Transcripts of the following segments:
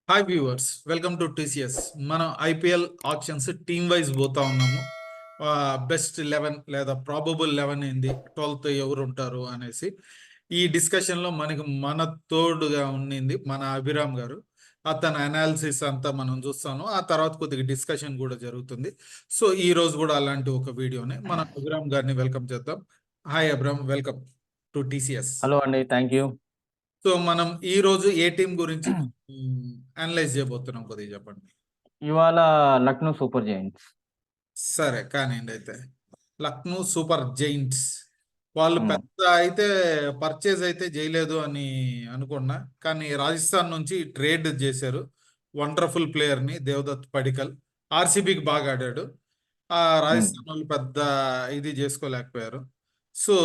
Hi viewers, welcome to TCS. మనం IPL options team wise పోతా ఉన్నాము. బెస్ట్ 11 లేదా ప్రాబబుల్ 11 ఏంది, 12th ఎవరు ఉంటారు అనేసి ఈ డిస్కషన్లో మన తోడుగా ఉండింది మన అభిరామ్ గారు. అతని అనాలిసిస్ అంతా మనం చూస్తాను. ఆ తర్వాత కొద్దిగా డిస్కషన్ కూడా జరుగుతుంది. సో ఈ రోజు కూడా అలాంటి ఒక వీడియోనే మన అభిరామ్ గారిని వెల్కమ్ చేద్దాం. Hi Abhiram, welcome to TCS. Hello అండి, థ్యాంక్ యూ. సో మనం ఈ రోజు ఏ టీం గురించి అనలైజ్ చేయబోతున్నాం, కొద్దిగా చెప్పండి. ఇవాళ లక్నో సూపర్ జైంట్స్. సరే కానివ్వండి. అయితే లక్నో సూపర్ జైంట్స్ వాళ్ళు ఉమ్, పెద్ద అయితే పర్చేజ్ అయితే చేయలేదు అని అనుకున్నా, కానీ రాజస్థాన్ నుంచి ట్రేడ్ చేశారు వండర్ఫుల్ ప్లేయర్ని, దేవదత్ పడికల్. ఆర్సీబీకి బాగా ఆడాడు. ఆ ఉమ్. రాజస్థాన్ వాళ్ళు పెద్ద ఇది చేసుకోలేకపోయారు. సో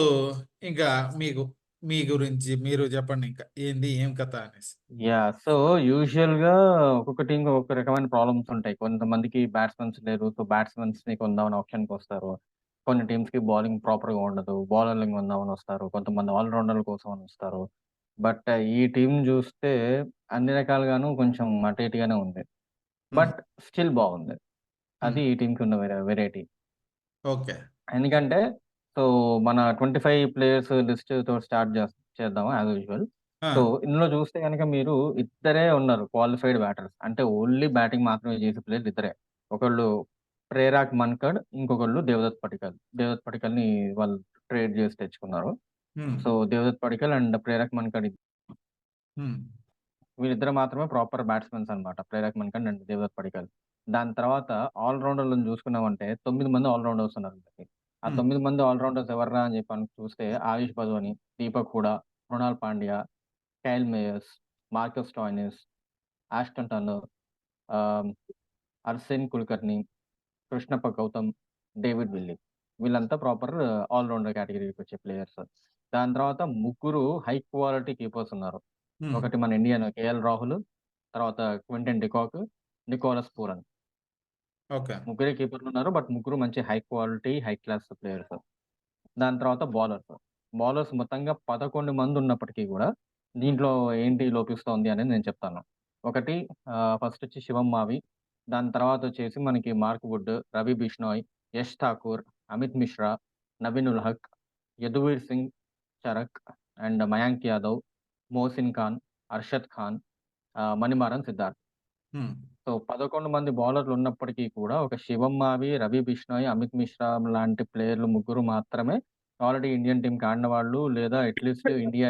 ఇంకా మీకు మీ గురించి మీరు చెప్పండి, ఇంకా ఏంది ఏం కథ అనేసి. సో యూజువల్ గా ఒక్కొక్క టీం ఒక్కొక్క రకమైన ప్రాబ్లమ్స్ ఉంటాయి. కొంతమందికి బ్యాట్స్మెన్స్ లేరు, సో బ్యాట్స్మెన్స్ ని కొందామని ఆప్షన్కి వస్తారు. కొన్ని టీమ్స్ కి బౌలింగ్ ప్రాపర్ గా ఉండదు, బౌలర్లు కొందామని వస్తారు. కొంతమంది ఆల్రౌండర్ల కోసం అని వస్తారు. బట్ ఈ టీం చూస్తే అన్ని రకాలుగాను కొంచెం అటు ఇటుగానే ఉంది. బట్ స్టిల్ బాగుంది. అది ఈ టీంకి ఉన్న వెరైటీ. ఓకే. ఎందుకంటే సో మన 25 ప్లేయర్స్ లిస్ట్ తో స్టార్ట్ చేద్దాం యాజ్ యూజువల్. సో ఇందులో చూస్తే గనక మీరు ఇద్దరే ఉన్నారు క్వాలిఫైడ్ బ్యాటర్స్. అంటే ఓన్లీ బ్యాటింగ్ మాత్రమే చేసే ప్లేయర్లు ఇద్దరే. ఒకళ్ళు ప్రేరాక్ మన్కడ్, ఇంకొకళ్ళు దేవదత్ పడికల్. దేవదత్ పడికల్‌ని వాళ్ళు ట్రేడ్ చేసి తెచ్చుకున్నారు. సో దేవదత్ పడికల్ అండ్ ప్రేరక్ మన్కడ్ వీళ్ళిద్దరు మాత్రమే ప్రాపర్ బ్యాట్స్‌మెన్స్ అన్నమాట. ప్రేరక్ మన్కడ్ అండ్ దేవదత్ పడికల్. దాని తర్వాత ఆల్ రౌండర్‌లను చూసుకున్నామంటే 9 మంది ఆల్ రౌండర్స్ ఉన్నారు వీళ్ళకి. ఆ 9 మంది ఆల్ రౌండర్స్ ఎవర్రా అని చెప్పి చూస్తే Ayush Badoni, Deepak Hooda, Krunal Pandya, Kyle Mayers, Marcus Stoinis, Ashton Turner, ఆహ్, అర్సెన్ కుల్కర్ని, కృష్ణప్ప గౌతమ్, డేవిడ్ విల్లీ. వీళ్ళంతా ప్రాపర్ ఆల్ రౌండర్ కేటగిరీకి వచ్చే ప్లేయర్స్. దాని తర్వాత ముగ్గురు హై క్వాలిటీ కీపర్స్ ఉన్నారు. ఒకటి మన ఇండియన్ కేఎల్ రాహుల్, తర్వాత Quinton de Kock, Nicholas Pooran. Okay. ముగ్గురే కీపర్లున్నారు. బట్ ముగ్గురు మంచి high quality, high class players. దాని తర్వాత బౌలర్స్. బౌలర్స్ మొత్తంగా 11 మంది ఉన్నప్పటికీ గూడా, దీంట్లో ఏంటి లోపిస్తోంది అనేది నేను చెప్తాను. ఒకటి ఫస్ట్ వచ్చి శివం మావి. దాని తర్వాతొచ్చేసి మనకి మార్క్ వుడ్, రవి బిష్నోయ్, యష్ ఠాకూర్, అమిత్ మిశ్రా, నబీన్ ఉల్ హక్, యదువీర్ సింగ్ చరక్ అండ్ మయాంక్ యాదవ్, మోసిన్ ఖాన్, అర్షద్ ఖాన్, మణిమారన్ సిద్ధార్థ్. సో 11 మంది బౌలర్లున్నప్పటికీ కూడా ఒక శివం మావి, రవి బిష్నోయ్, అమిత్ మిశ్రా లాంటి ప్లేయర్లు ముగ్గురు మాత్రమే ఆల్రెడీ ఇండియన్ టీమ్‌కి ఆడిన వాళ్ళు, లేదా అట్‌లీస్ట్ ఇండియా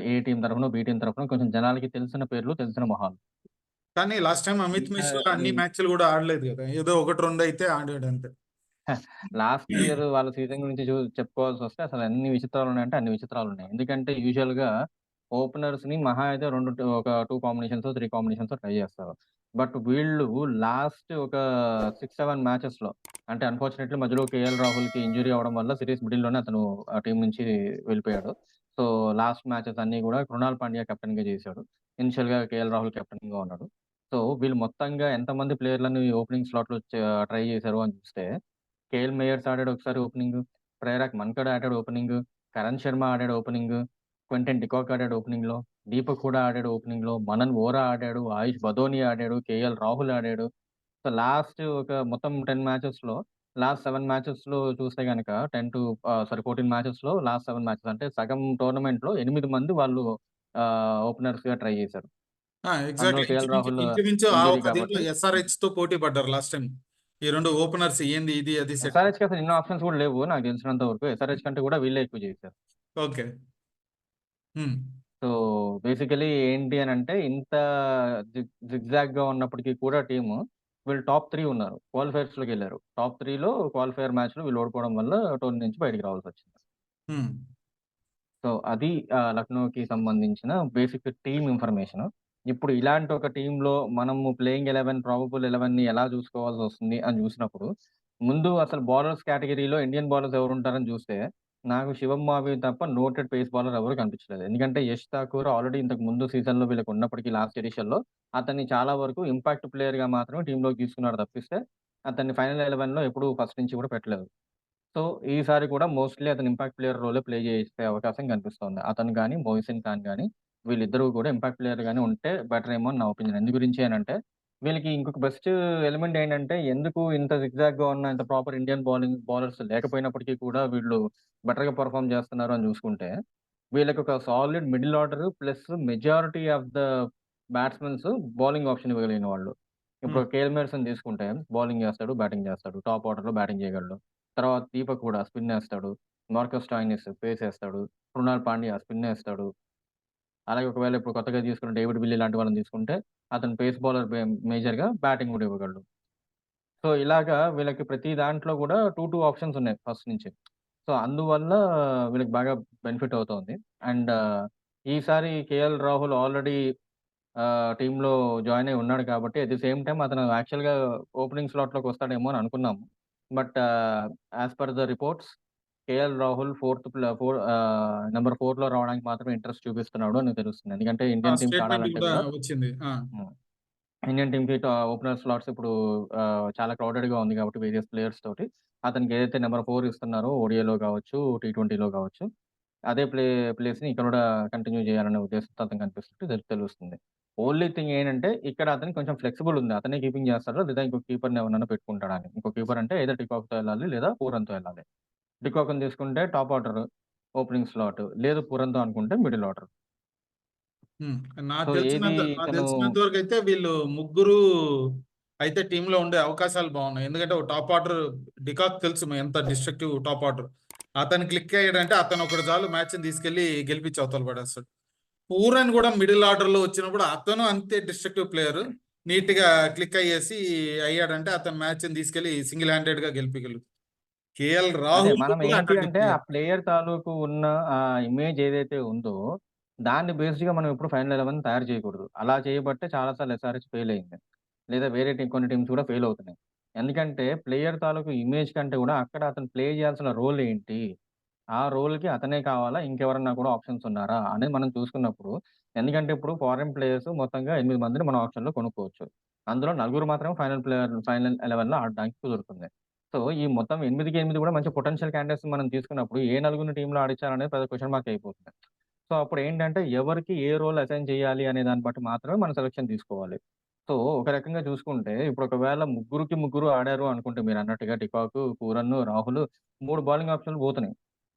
ఏ టీమ్ తరఫునో, బి టీమ్ తరఫునో కొంచెం జనాలకి తెలిసిన పేర్లు, తెలిసిన మొహాలు. కానీ లాస్ట్ టైం అమిత్ మిశ్రా మిగతావి అన్ని మ్యాచ్లు కూడా ఆడలేదు కదా, ఏదో ఒకటి రెండు అయితే ఆడాడు అంతే. లాస్ట్ ఇయర్ వాళ్ళ సీజన్ గురించి చెప్పుకోవాల్సొస్తే అసలు ఎన్ని విచిత్రాలున్నాయంటే అన్ని విచిత్రాలున్నాయి. ఎందుకంటే యూజువల్‌గా ఓపెనర్స్‌ని మహా అయితే ఒక 2 కాంబినేషన్సో, 3 కాంబినేషన్సో ట్రై చేస్తారు. బట్ వీళ్ళు లాస్ట్ ఒక 6, 7 మ్యాచెస్‌లో అంటే అన్‌ఫార్చునేట్‌లీ మధ్యలో కేఎల్ రాహుల్‌కి ఇంజ్యూరీ అవ్వడం వల్ల సీరీస్ మిడిల్‌లోనే అతను ఆ టీమ్ నుంచి వెళ్ళిపోయాడు. సో లాస్ట్ మ్యాచెస్ అన్నీ కూడా కృణాల్ పాండ్యా కెప్టెన్‌గా చేశాడు. ఇనిషియల్‌గా కేఎల్ రాహుల్ కెప్టెన్‌గా ఉన్నాడు. సో వీళ్ళు మొత్తంగా ఎంతమంది ప్లేయర్‌లని ఓపెనింగ్ స్లాట్‌లో ట్రై చేశారు అని చూస్తే కేఎల్ మేయర్స్ ఆడాడు ఒకసారి ఓపెనింగు. ప్రేరక్ మన్కడ్ ఆడాడు ఓపెనింగు. కరణ్ శర్మ ఆడాడు ఓపెనింగు. క్వింటన్ డికాక్ ఆడాడు ఓపెనింగ్‌లో. దీపక్ హూడా ఆడాడు ఓపెనింగ్‌లో. మనన్ వోరా ఆడాడు. ఆయుష్ బదోని ఆడాడు. కేఎల్ రాహుల్ ఆడాడు. సో, లాస్ట్ ఒక మొత్తం 10 మ్యాచెస్‌లో లాస్ట్ 7 మ్యాచెస్‌లో చూస్తే గనక 14 మ్యాచెస్‌లో లాస్ట్ 7 మ్యాచెస్ అంటే సగం టోర్నమెంట్‌లో 8 మంది వాళ్ళు ఓపెనర్స్‌గా ట్రై చేశారు. అందులో ఎగ్జాక్ట్లీ కేఎల్ ఇంచుమించు రాహుల్ ఇంచుమించు ఆ ఇంజ్యూరీ ఒక దీంట్లో కాబట్టి ఎస్ఆర్హెచ్ తో పోటీ పడ్డారు లాస్ట్ టైం. ఈ రెండు ఓపెనర్స్ ఏంది ఇది అది సెట్. ఎస్ఆర్‌హెచ్‌కి అసలు ఇన్ని ఆప్షన్స్ కూడా లేవు నాకు తెలిసినంత వరకు. ఎస్ఆర్‌హెచ్ కంటే కూడా వీళ్ళే ఎక్కువ చేశారు. ఓకే. హ్మ్. సో, బేసికల్లీ ఏంటి అనంటే ఇంత జిగ్‌జాగ్‌గా ఉన్నప్పటికి కూడా టీము వీళ్ళు టాప్ 3 ఉన్నారు. క్వాలిఫైయర్స్‌లోకెళ్లారు. టాప్ 3లో క్వాలిఫైయర్ మ్యాచ్‌లో వీళ్ళు ఓడిపోవడం వల్ల టోర్నీ నుంచి బయటికి రావాల్సొచ్చింది. హ్మ్. సో, అది లక్నోకి సంబంధించిన బేసిక్ టీమ్ ఇన్ఫర్మేషను. ఇప్పుడు ఇలాంటి ఒక టీమ్‌లో మనము ప్లేయింగ్ 11 ప్రాబబుల్ 11ని ఎలా చూసుకోవాల్సొస్తుంది అని చూసినప్పుడు, ముందు అసలు బౌలర్స్ కేటగరీలో ఇండియన్ బౌలర్స్ ఎవరుంటారని చూస్తే, నాకు శివం మావి తప్ప నోటెడ్ పేస్ బౌలర్ ఎవరు కనిపించలేదు. ఎందుకంటే యష్ ఠాకూర్ ఆల్రెడీ ఇంతకు ముందు సీజన్‌లో వీళ్ళకి ఉన్నప్పటికీ లాస్ట్ ఎడిషన్‌లో అతన్ని చాలా వరకు ఇంపాక్ట్ ప్లేయర్‌గా మాత్రమే టీమ్‌లోకి తీసుకున్నాడు తప్పిస్తే, అతన్ని ఫైనల్ 11లో ఎప్పుడూ ఫస్ట్ నుంచి కూడా పెట్టలేదు. సో, ఈసారి కూడా మోస్ట్‌లీ అతను ఇంపాక్ట్ ప్లేయర్ రోలే ప్లే చేసే అవకాశం కనిపిస్తోంది. అతను గాని, మొయిసిన్ ఖాన్ గాని వీళ్ళిద్దరూ కూడా ఇంపాక్ట్ ప్లేయర్ గానే ఉంటే బెటర్ ఏమో అని నా ఒపీనియన్. ఎందు గురించి అనంటే, వీళ్ళకి ఇంకొక బెస్ట్ ఎలిమెంట్ ఏంటంటే, ఎందుకు ఇంత జిగ్‌జాగ్‌గా ఉన్న ఇంత ప్రాపర్ ఇండియన్ బౌలర్స్ లేకపోయినప్పటికీ కూడా వీళ్ళు బెటర్‌గా పెర్ఫార్మ్ చేస్తున్నారు అని చూసుకుంటే, వీళ్ళకి ఒక solid middle order plus majority of the batsmens bowling option ఇవ్వగలిగిన వాళ్ళు. ఇప్పుడు హ్మ్. కేఎల్ మేడిసన్ తీసుకుంటే బౌలింగ్ చేస్తాడు, బ్యాటింగ్ చేస్తాడు. టాప్ ఆర్డర్‌లో బ్యాటింగ్ చేయగలడు. తర్వాత దీపక్ కూడా స్పిన్ ఏస్తాడు. మార్కస్ స్టాయినిస్ పేస్ ఏస్తాడు. కృణాల్ పాండ్యా స్పిన్ ఏస్తాడు. అలాగే ఒకవేళ ఇప్పుడు కొత్తగా తీసుకున్న డేవిడ్ విల్లీ లాంటి వాళ్ళని తీసుకుంటే, అతను పేస్ బౌలర్ మేజర్‌గా బ్యాటింగ్ గూడా ఇవ్వగలడు. సో, ఇలాగా వీళ్ళకి ప్రతి దాంట్లో గూడా 2 ఆప్షన్స్ ఉన్నాయి ఫస్ట్ నుంచి. సో, అందువల్ల వీళ్ళకి బాగా బెనిఫిట్ అవుతోంది. అండ్ ఈసారి కేఎల్ రాహుల్ ఆల్రెడీ టీమ్‌లో జాయిన్ అయ్యి ఉన్నాడు కాబట్టి, అట్ ది సేమ్ టైమ్ అతను యాక్చువల్‌గా ఓపెనింగ్ స్లాట్‌లోకి వస్తాడేమో అని అనుకున్నాము. But as per the reports KL Rahul number 4లో రావడానికి మాత్రమే ఇంట్రెస్ట్ చూపిస్తున్నాడు అని తెలుస్తుంది. ఎందుకంటే ఆ ఇండియన్ టీమ్‌కి స్టేట్మెంట్ ఆడాలంటే కూడా గూడా వచ్చింది. హ్మ్. ఇండియన్ టీమ్‌కి ఓపెనర్ స్లాట్స్ ఇప్పుడు చాలా క్రౌడెడ్‌గా ఉంది కాబట్టి వేరియస్ ప్లేయర్స్ తోటి. అతనికి ఏదైతే నంబర్ 4 ఇస్తున్నారో ఓడీఐలో గావచ్చు, టీ20లో గావచ్చు. అదే ప్లేస్‌ని ఇక్కడ గూడా కంటిన్యూ చేయాలనే ఉద్దేశంతో అతను కనిపిస్తున్నట్టు తెలుస్తుంది. ఓన్లీ థింగ్ ఏంటంటే ఇక్కడ అతనికి కొంచెం ఫ్లెక్సిబుల్ ఉంది. అతనే కీపింగ్ చేస్తాడో లేదా ఇంకో కీపర్‌ని ఎవరినైనా పెట్టుకుంటాడా అని. ఇంకో కీపర్ అంటే ఐదర్ డికాక్‌తో ఎళ్ళాలి లేదా పూరన్‌తో ఎళ్ళాలి. డికాక్‌ని తీసుకుంటే టాప్ ఆర్డర్ ఓపెనింగ్ స్లాట్. లేదు పూరన్‌తో అనుకుంటే మిడిల్ ఆర్డర్. హ్మ్. సో, ఏది నాకు ఇతను తెలిసినంత వరకైతే వీళ్ళు ముగ్గురు అయితే టీమ్‌లో ఉండే అవకాశాలు బాగున్నాయి. ఎందుకంటే ఒక టాప్ ఆర్డర్ డికాక్ తెలుసు ఎంత డిస్ట్రక్టివ్ టాప్ ఆర్డర్. అతను క్లిక్ అయ్యాడంటే అతను ఒకడు చాలు మ్యాచ్‌ని తీసుకెళ్ళి గెలిపించి అవతల పడేస్తాడు. పూరన్ కూడా మిడిల్ ఆర్డర్‌లో వచ్చినప్పుడు అతను అంతే డిస్ట్రక్టివ్ ప్లేయర్. నీట్‌గా క్లిక్ అయ్యాడంటే అతను మ్యాచ్‌ని తీసుకెళ్ళి సింగిల్ హ్యాండెడ్‌గా గెలిపియగలడు. కేఎల్ అదే రాహుల్ మనం కూడా ఏంటి అట్లాంటి అంటే, ఆ ప్లేయర్. ప్లేయర్ తాలూకు ఉన్న ఇమేజ్ ఏదైతే ఉందో, దాన్ని బేస్డ్‌గా మనం ఎప్పుడు ఫైనల్ 11 తయారు చేయకూడదు. అలా చేయబట్టే చాలా సార్లు ఎస్ఆర్‌హెచ్ ఫెయిల్ అయింది. లేదా వేరే కొన్ని టీమ్స్ కూడా ఫెయిల్ అవుతున్నాయి. ఎందుకంటే, ప్లేయర్ తాలూకు ఇమేజ్ కంటే కూడా అక్కడ అతను ప్లే చేయాల్సిన రోల్ ఏంటి? ఆ రోల్‌కి అతనే కావాలా? ఇంకెవరన్నా కూడా ఆప్షన్స్ ఉన్నారా? అనేది మనం చూసుకున్నప్పుడు ఎందుకంటే, ఇప్పుడు ఫారిన్ ప్లేయర్స్ మొత్తంగా 8 మందిని మనం ఆప్షన్‌లో కొనుక్కోవచ్చు. అందులో నలుగురు మాత్రమే ఫైనల్ 11లో ఆడడానికి కుదురుతుంది. సో, ఈ మొత్తం 8కి 8 కూడా మంచి పొటెన్షియల్ క్యాండిడేట్స్‌ని మనం తీసుకున్నప్పుడు ఏ నలుగురిని టీమ్‌లో ఆడించాలనేది పెద్ద క్వెషన్ మార్క్ అయిపోతుంది. సో, అప్పుడేంటంటే ఎవరికి ఏ రోల్ అసైన్ చేయాలి అనే దాన్ని బట్టి మాత్రమే మనం సెలక్షన్ తీసుకోవాలి. సో, ఒక రకంగా చూసుకుంటే ఇప్పుడు ఒకవేళ ముగ్గురికి ముగ్గురు ఆడారు అనుకుంటే మీరన్నట్టుగా డికాక్, పూరన్, రాహుల్ 3 బౌలింగ్ ఆప్షన్‌లు పోతున్నాయి.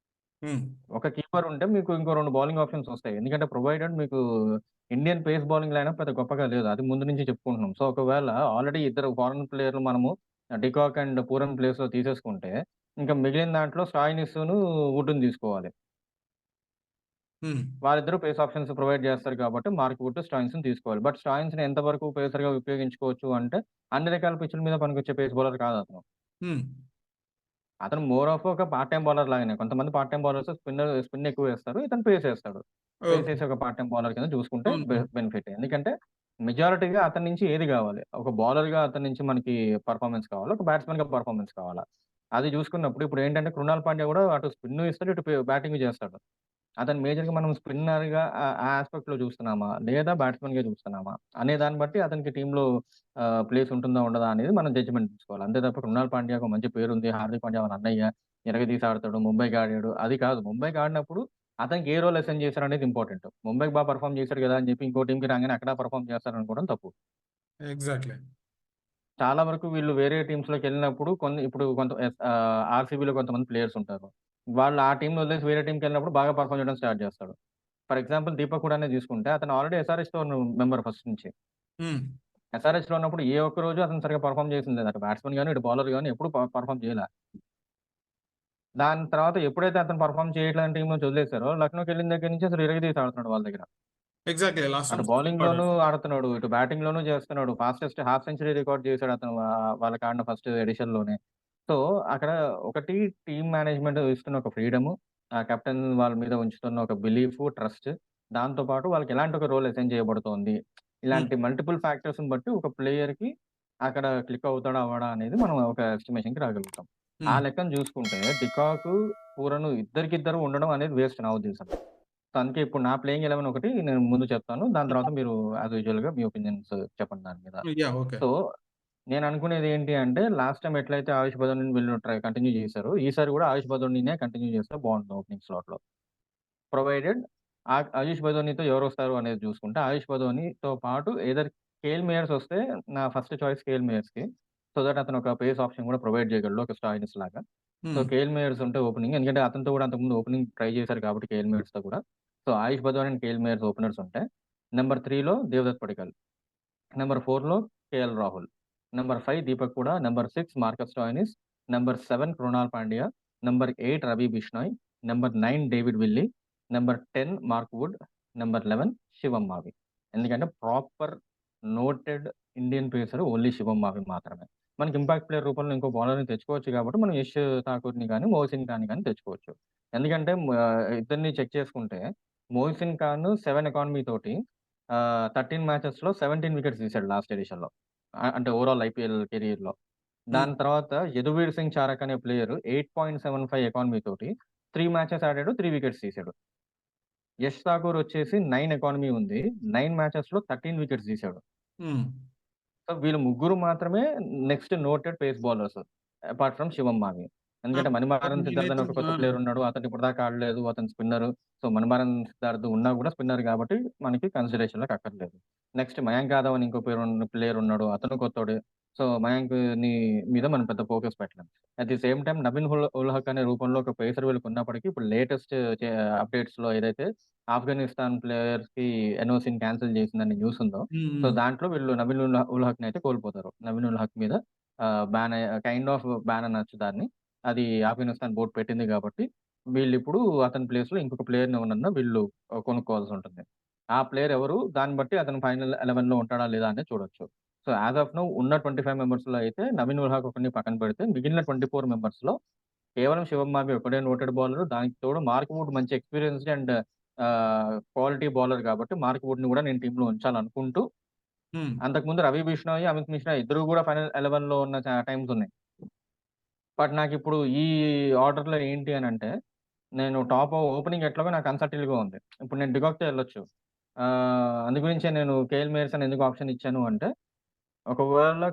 హ్మ్. ఒక కీపర్ ఉంటే మీకు ఇంకో 2 బౌలింగ్ ఆప్షన్స్ వస్తాయి. ఎందుకంటే ప్రొవైడెడ్ మీకు ఇండియన్ పేస్ బౌలింగ్ లైనప్ పెద్ద గొప్పగా లేదు. అది ముందు నుంచి చెప్పుకుంటున్నాం. సో, ఒకవేళ ఆల్రెడీ ఇద్దరు ఫారెన్ ప్లేయర్‌లు మనము డికాక్ అండ్ పూరన్ ప్లేస్‌లో తీసేసుకుంటే, ఇంకా మిగిలిన దాంట్లో స్టాయినిస్‌ను, వుడ్‌ని తీసుకోవాలి. హ్మ్. వాళ్ళిద్దరూ పేస్ ఆప్షన్స్ ప్రొవైడ్ చేస్తారు కాబట్టి మార్క్ వుడ్, స్టాయినిస్‌ని తీసుకోవాలి. బట్ స్టాయినిస్‌ని ఎంతవరకు పేసర్‌గా ఉపయోగించుకోవచ్చు అంటే, అన్ని రకాల పిచ్‌ల మీద పనికొచ్చే పేస్ బౌలర్ కాదతను. హ్మ్. అతను మోర్ ఆఫ్ ఒక పార్ట్ టైమ్ బౌలర్ లాగానే. కొంతమంది పార్ట్ టైమ్ బౌలర్స్ స్పిన్ ఎక్కువ వేస్తారు. ఇతను పేస్ ఏస్తాడు. Pace okay. ఏసి ఒక పార్ట్ టైమ్ బౌలర్ కింద చూసుకుంటే అవును. బెనిఫిటే. ఎందుకంటే మెజారిటీగా అతని నుంచి ఏది గావాలి? ఒక బౌలర్‌గా అతని నుంచి మనకి పెర్ఫార్మన్స్ కావాలా? ఒక బ్యాట్స్‌మన్‌గా పెర్ఫార్మన్స్ కావాలా? అది చూసుకున్నప్పుడు ఇప్పుడేంటంటే కృణాల్ పాండ్యా గూడా అటు స్పిన్ను ఇస్తాడు. ఇటు బ్యాటింగు చేస్తాడు. అతను మేజర్‌గా మనం స్పిన్నర్‌గా ఆ యాస్పెక్ట్‌లో చూస్తున్నామా? లేదా బ్యాట్స్‌మన్‌గా చూస్తున్నామా? అనే దాన్ని బట్టి అతనికి టీమ్‌లో ప్లేస్ ఉంటుందా? ఉండదా? అనేది మనం జడ్జ్‌మెంట్ తీసుకోవాలి. అంతే తప్ప కృణాల్ పాండ్యాకు మంచి పేరుంది. హార్దిక్ పాండ్యా వాళ్ళ అన్నయ్య ఇరగదీసి ఆడతాడు. ముంబైకి ఆడాడు. అది కాదు. ముంబైకి ఆడినప్పుడు అతనికి ఏ రోల్ అసైన్ చేశారనేది ఇంపార్టెంట్. ముంబైకి పెర్ఫార్మ్ చేశాడు కదా! అని చెప్పి ఇంకో టీమ్‌కి రాంగానే అక్కడ పెర్ఫార్మ్ చేస్తారనుకోవడం తప్పు. ఎగ్జాక్ట్‌లీ. చాలా వరకు వీళ్ళు వేరే టీమ్స్‌లోకెళ్ళినప్పుడు ఇప్పుడు ఆర్‌సీబీలో కొంతమంది ప్లేయర్స్ ఉంటారు. వాళ్ళు ఆ టీమ్‌ని వదిలేసి వేరే టీమ్‌కెళ్ళినప్పుడు బాగా పెర్ఫార్మ్ చేయడం స్టార్ట్ చేస్తాడు. ఫర్ ఎగ్జాంపుల్ 'దీపక్ హుడానే' తీసుకుంటే అతను ఆల్రెడీ ఎస్ఆర్‌హెచ్‌లో మెంబర్ ఫస్ట్ నుంచి. హ్మ్. ఎస్ఆర్‌హెచ్‌లో ఉన్నప్పుడు ఏ ఒక్క రోజు అతను సరిగ్గా పెర్ఫార్మ్ చేసింది లేదు. అటు బ్యాట్స్‌మన్ గాని, ఇటు బౌలర్ గాని ఎప్పుడు పెర్ఫార్మ్ చేయలా. దాని తర్వాత ఎప్పుడైతే అతను పెర్ఫార్మ్ చేయట్లేదని టీమ్ నుంచి వదిలేసారో, లక్నోకెళ్ళిన దగ్గర నుంచి అసలు ఇరగదీసి ఆడుతున్నాడు వాళ్ళ దగ్గర. ఎగ్జాక్ట్‌లీ. లాస్ట్ అటు టైమ్ సూపర్ బౌలింగ్‌లోనూ ఆడాడు. ఆడుతున్నాడు, ఇటు బ్యాటింగ్‌లోనూ చేస్తున్నాడు. ఫాస్టెస్ట్ హాఫ్ సెంచరీ రికార్డ్ చేసాడు అతను వాళ్ళకి ఆడిన ఫస్ట్ ఎడిషన్‌లోనే. సో, అక్కడ ఒకటి టీమ్ మేనేజ్‌మెంట్ ఇస్తున్న ఒక ఫ్రీడము, ఆ కెప్టెన్ వాళ్ళ మీద ఉంచుతున్న ఒక బిలీఫు, ట్రస్ట్. దాంతో పాటు వాళ్ళకి ఎలాంటి ఒక రోల్ అసైన్ చేయబడుతోంది. హ్మ్. ఇలాంటి మల్టిపుల్ ఫ్యాక్టర్స్‌ని బట్టి ఒక ప్లేయర్‌కి అక్కడ క్లిక్ అవుతాడా? అవ్వడా? అనేది మనం ఒక ఎస్టిమేషన్‌కి రాగలుగుతాం. ఆ హ్మ్. లెక్కన చూసుకుంటే డికాకు, పూరను ఇద్దరికిద్దరు ఉండడం అనేది వేస్ట్ నా ఉద్దేశంలో. సో, అందుకే ఇప్పుడు నా ప్లేయింగ్ 11 ఒకటి నేను ముందు చెప్తాను. దాని తర్వాత మీరు యాస్ యూజువల్‌గా మీ ఒపీనియన్స్ చెప్పండి దాని మీద. యాహ్! ఓకే. సో, నేననుకునేది ఏంటి అంటే లాస్ట్ టైమ్ ఎట్లయితే ఆయుష్ బదోనిని వీళ్ళు కంటిన్యూ చేశారో, ఈసారి కూడా ఆయుష్ బదోనినే కంటిన్యూ చేస్తే బావుంటుంది ఓపెనింగ్ స్లాట్‌లో. ప్రొవైడెడ్ ఆయుష్ బదోనితో ఎవరొస్తారు అనేది చూసుకుంటే, ఆయుష్ బదోనితో పాటు ఎయిదర్ కేల్ మేయర్స్ వస్తే నా ఫస్ట్ చాయిస్ కేల్ మేయర్స్‌కి. సో దట్ అతను ఒక పేస్ ఆప్షన్ కూడా ప్రొవైడ్ చేయగలడు. ఒక స్టాయినిస్ లాగా. సో హ్మ్. కేల్ మేయర్స్ ఉంటే ఓపెనింగ్ ఎందుకంటే అతనితో కూడా అంతకుముందు ఓపెనింగ్ ట్రై చేశారు కాబట్టి కేల్ మేయర్స్‌తో కూడా. So Ayush Badoni and Kyle Mayers openers ఉంటాయి. నంబర్ 3లో దేవదత్ పడిక్కల్. నంబర్ 4లో KL Rahul. Number 5 Deepak Hooda. Number 6 Marcus Stoinis. Number 7 Krunal Pandya. Number 8 Ravi Bishnoi. Number 9 David Willey. Number 10 Mark Wood. Number 11 Shivam Mavi. ఎందుకంటే proper noted Indian pacer only Shivam Mavi మాత్రమే. మనకి ఇంపాక్ట్ ప్లేయర్ రూపంలో ఇంకో బౌలర్‌ని తెచ్చుకోవచ్చు కాబట్టి మనం యష్ ఠాకూర్‌ని గాని, మోహసిన్ ఖాన్‌ని గాని తెచ్చుకోవచ్చు. ఎందుకంటే ఇద్దరిని చెక్ చేసుకుంటే మోహసిన్ ఖాన్ 7 ఎకానమీ తోటి 13 మ్యాచెస్‌లో 17 వికెట్స్ తీశాడు లాస్ట్ ఎడిషన్‌లో. అంటే ఓవరాల్ ఐపీఎల్ కెరియర్‌లో. హ్మ్. దాని తర్వాత యదువీర్ సింగ్ చారక్ అనే ప్లేయర్ 8.75 ఎకానమీ తోటి 3 మ్యాచెస్ ఆడాడు. 3 వికెట్స్ తీశాడు. యష్ ఠాకూర్ వచ్చేసి 9 ఎకానమీ ఉంది. 9 మ్యాచెస్‌లో 13 వికెట్స్ తీశాడు. హ్మ్. సో, వీళ్ళు ముగ్గురు మాత్రమే next noted pace bowlers. Apart from Shivam Mavi. ఎందుకంటే కానీ మణిమారన్ సిద్ధార్థ్ నేనైతే అని ఒక కొత్త ప్లేయర్ ఉన్నాడు. అతను ఇప్పటిదాకా ఆడలేదు. అతను స్పిన్నరు. సో, మణిమారన్ సిద్ధార్థ్ ఉన్నా కూడా స్పిన్నర్ కాబట్టి మనకి కన్సిడరేషన్‌లోకి అక్కర్లేదు. నెక్స్ట్ మయాంక్ యాదవ్ అని ఇంకో ప్లేయర్ ఉన్నాడు. అతను కొత్తోడే. సో, మయాంక్‌ని మీద మనం పెద్ద ఫోకస్ పెట్టలేం. అట్ ది సేమ్ టైమ్ నబీన్ ఉల్ హక్ అనే రూపంలో ఒక పేసర్ వీళ్ళకున్నప్పటికీ ఇప్పుడు లేటెస్ట్ అప్డేట్స్‌లో ఏదైతే ఆఫ్ఘనిస్తాన్ ప్లేయర్స్‌కి ఎన్ఓసీని క్యాన్సిల్ చేసిందనే న్యూస్ ఉందో హ్మ్. సో, హ్మ్. దాంట్లో వీళ్ళు నబీల్ ఉల్ హక్‌నయితే కోల్పోతారు. నబీల్ ఉల్ హక్ మీద కైండ్ ఆఫ్ బ్యాన్ అనొచ్చు దాన్ని. అది ఆఫ్ఘనిస్తాన్ బోర్డ్ పెట్టింది కాబట్టి, వీళ్ళిప్పుడు అతని ప్లేస్‌లో ఇంకొక ప్లేయర్‌ని ఎవరినన్నా వీళ్ళు కొనుక్కోవాల్సుంటుంది. ఆ ప్లేయర్ ఎవరు? దాన్ని బట్టి అతను ఫైనల్ 11లో ఉంటాడా లేదా అనేది చూడొచ్చు. సో, యాస్ ఆఫ్ నౌ ఉన్న 25 మెంబర్స్‌లో అయితే నబీన్ ఉల్ హక్ ఒకడిని పక్కన పెడితే మిగిలిన 24 మెంబర్స్‌లో కేవలం శివం మావి ఒకడే నోటెడ్ బౌలరు. దానికి తోడు మార్క్ వుడ్ మంచి ఎక్స్‌పీరియన్స్‌డ్ అండ్ క్వాలిటీ బౌలర్ కాబట్టి మార్క్ వుడ్‌ని కూడా నేను టీమ్‌లో ఉంచాలనుకుంటూ హ్మ్. అంతకుముందు 'రవి బిష్ణోయ్', 'అమిత్ మిశ్రా' ఇద్దరు గూడా ఫైనల్ 11లో ఉన్న టైమ్స్ ఉన్నాయి. బట్ నాకిప్పుడు ఈ ఆర్డర్‌లో ఏంటి అనంటే, నేను టాప్ ఓపెనింగ్ ఎట్లాగో నాకు అన్‌సర్టైన్‌గా ఉంది. ఇప్పుడు నేను డికాక్‌తో ఎళ్ళొచ్చు. అందు గురించే నేను కేఎల్ మేయర్సన్ ఎందుకు ఆప్షన్ ఇచ్చాను అంటే, ఒకవేళ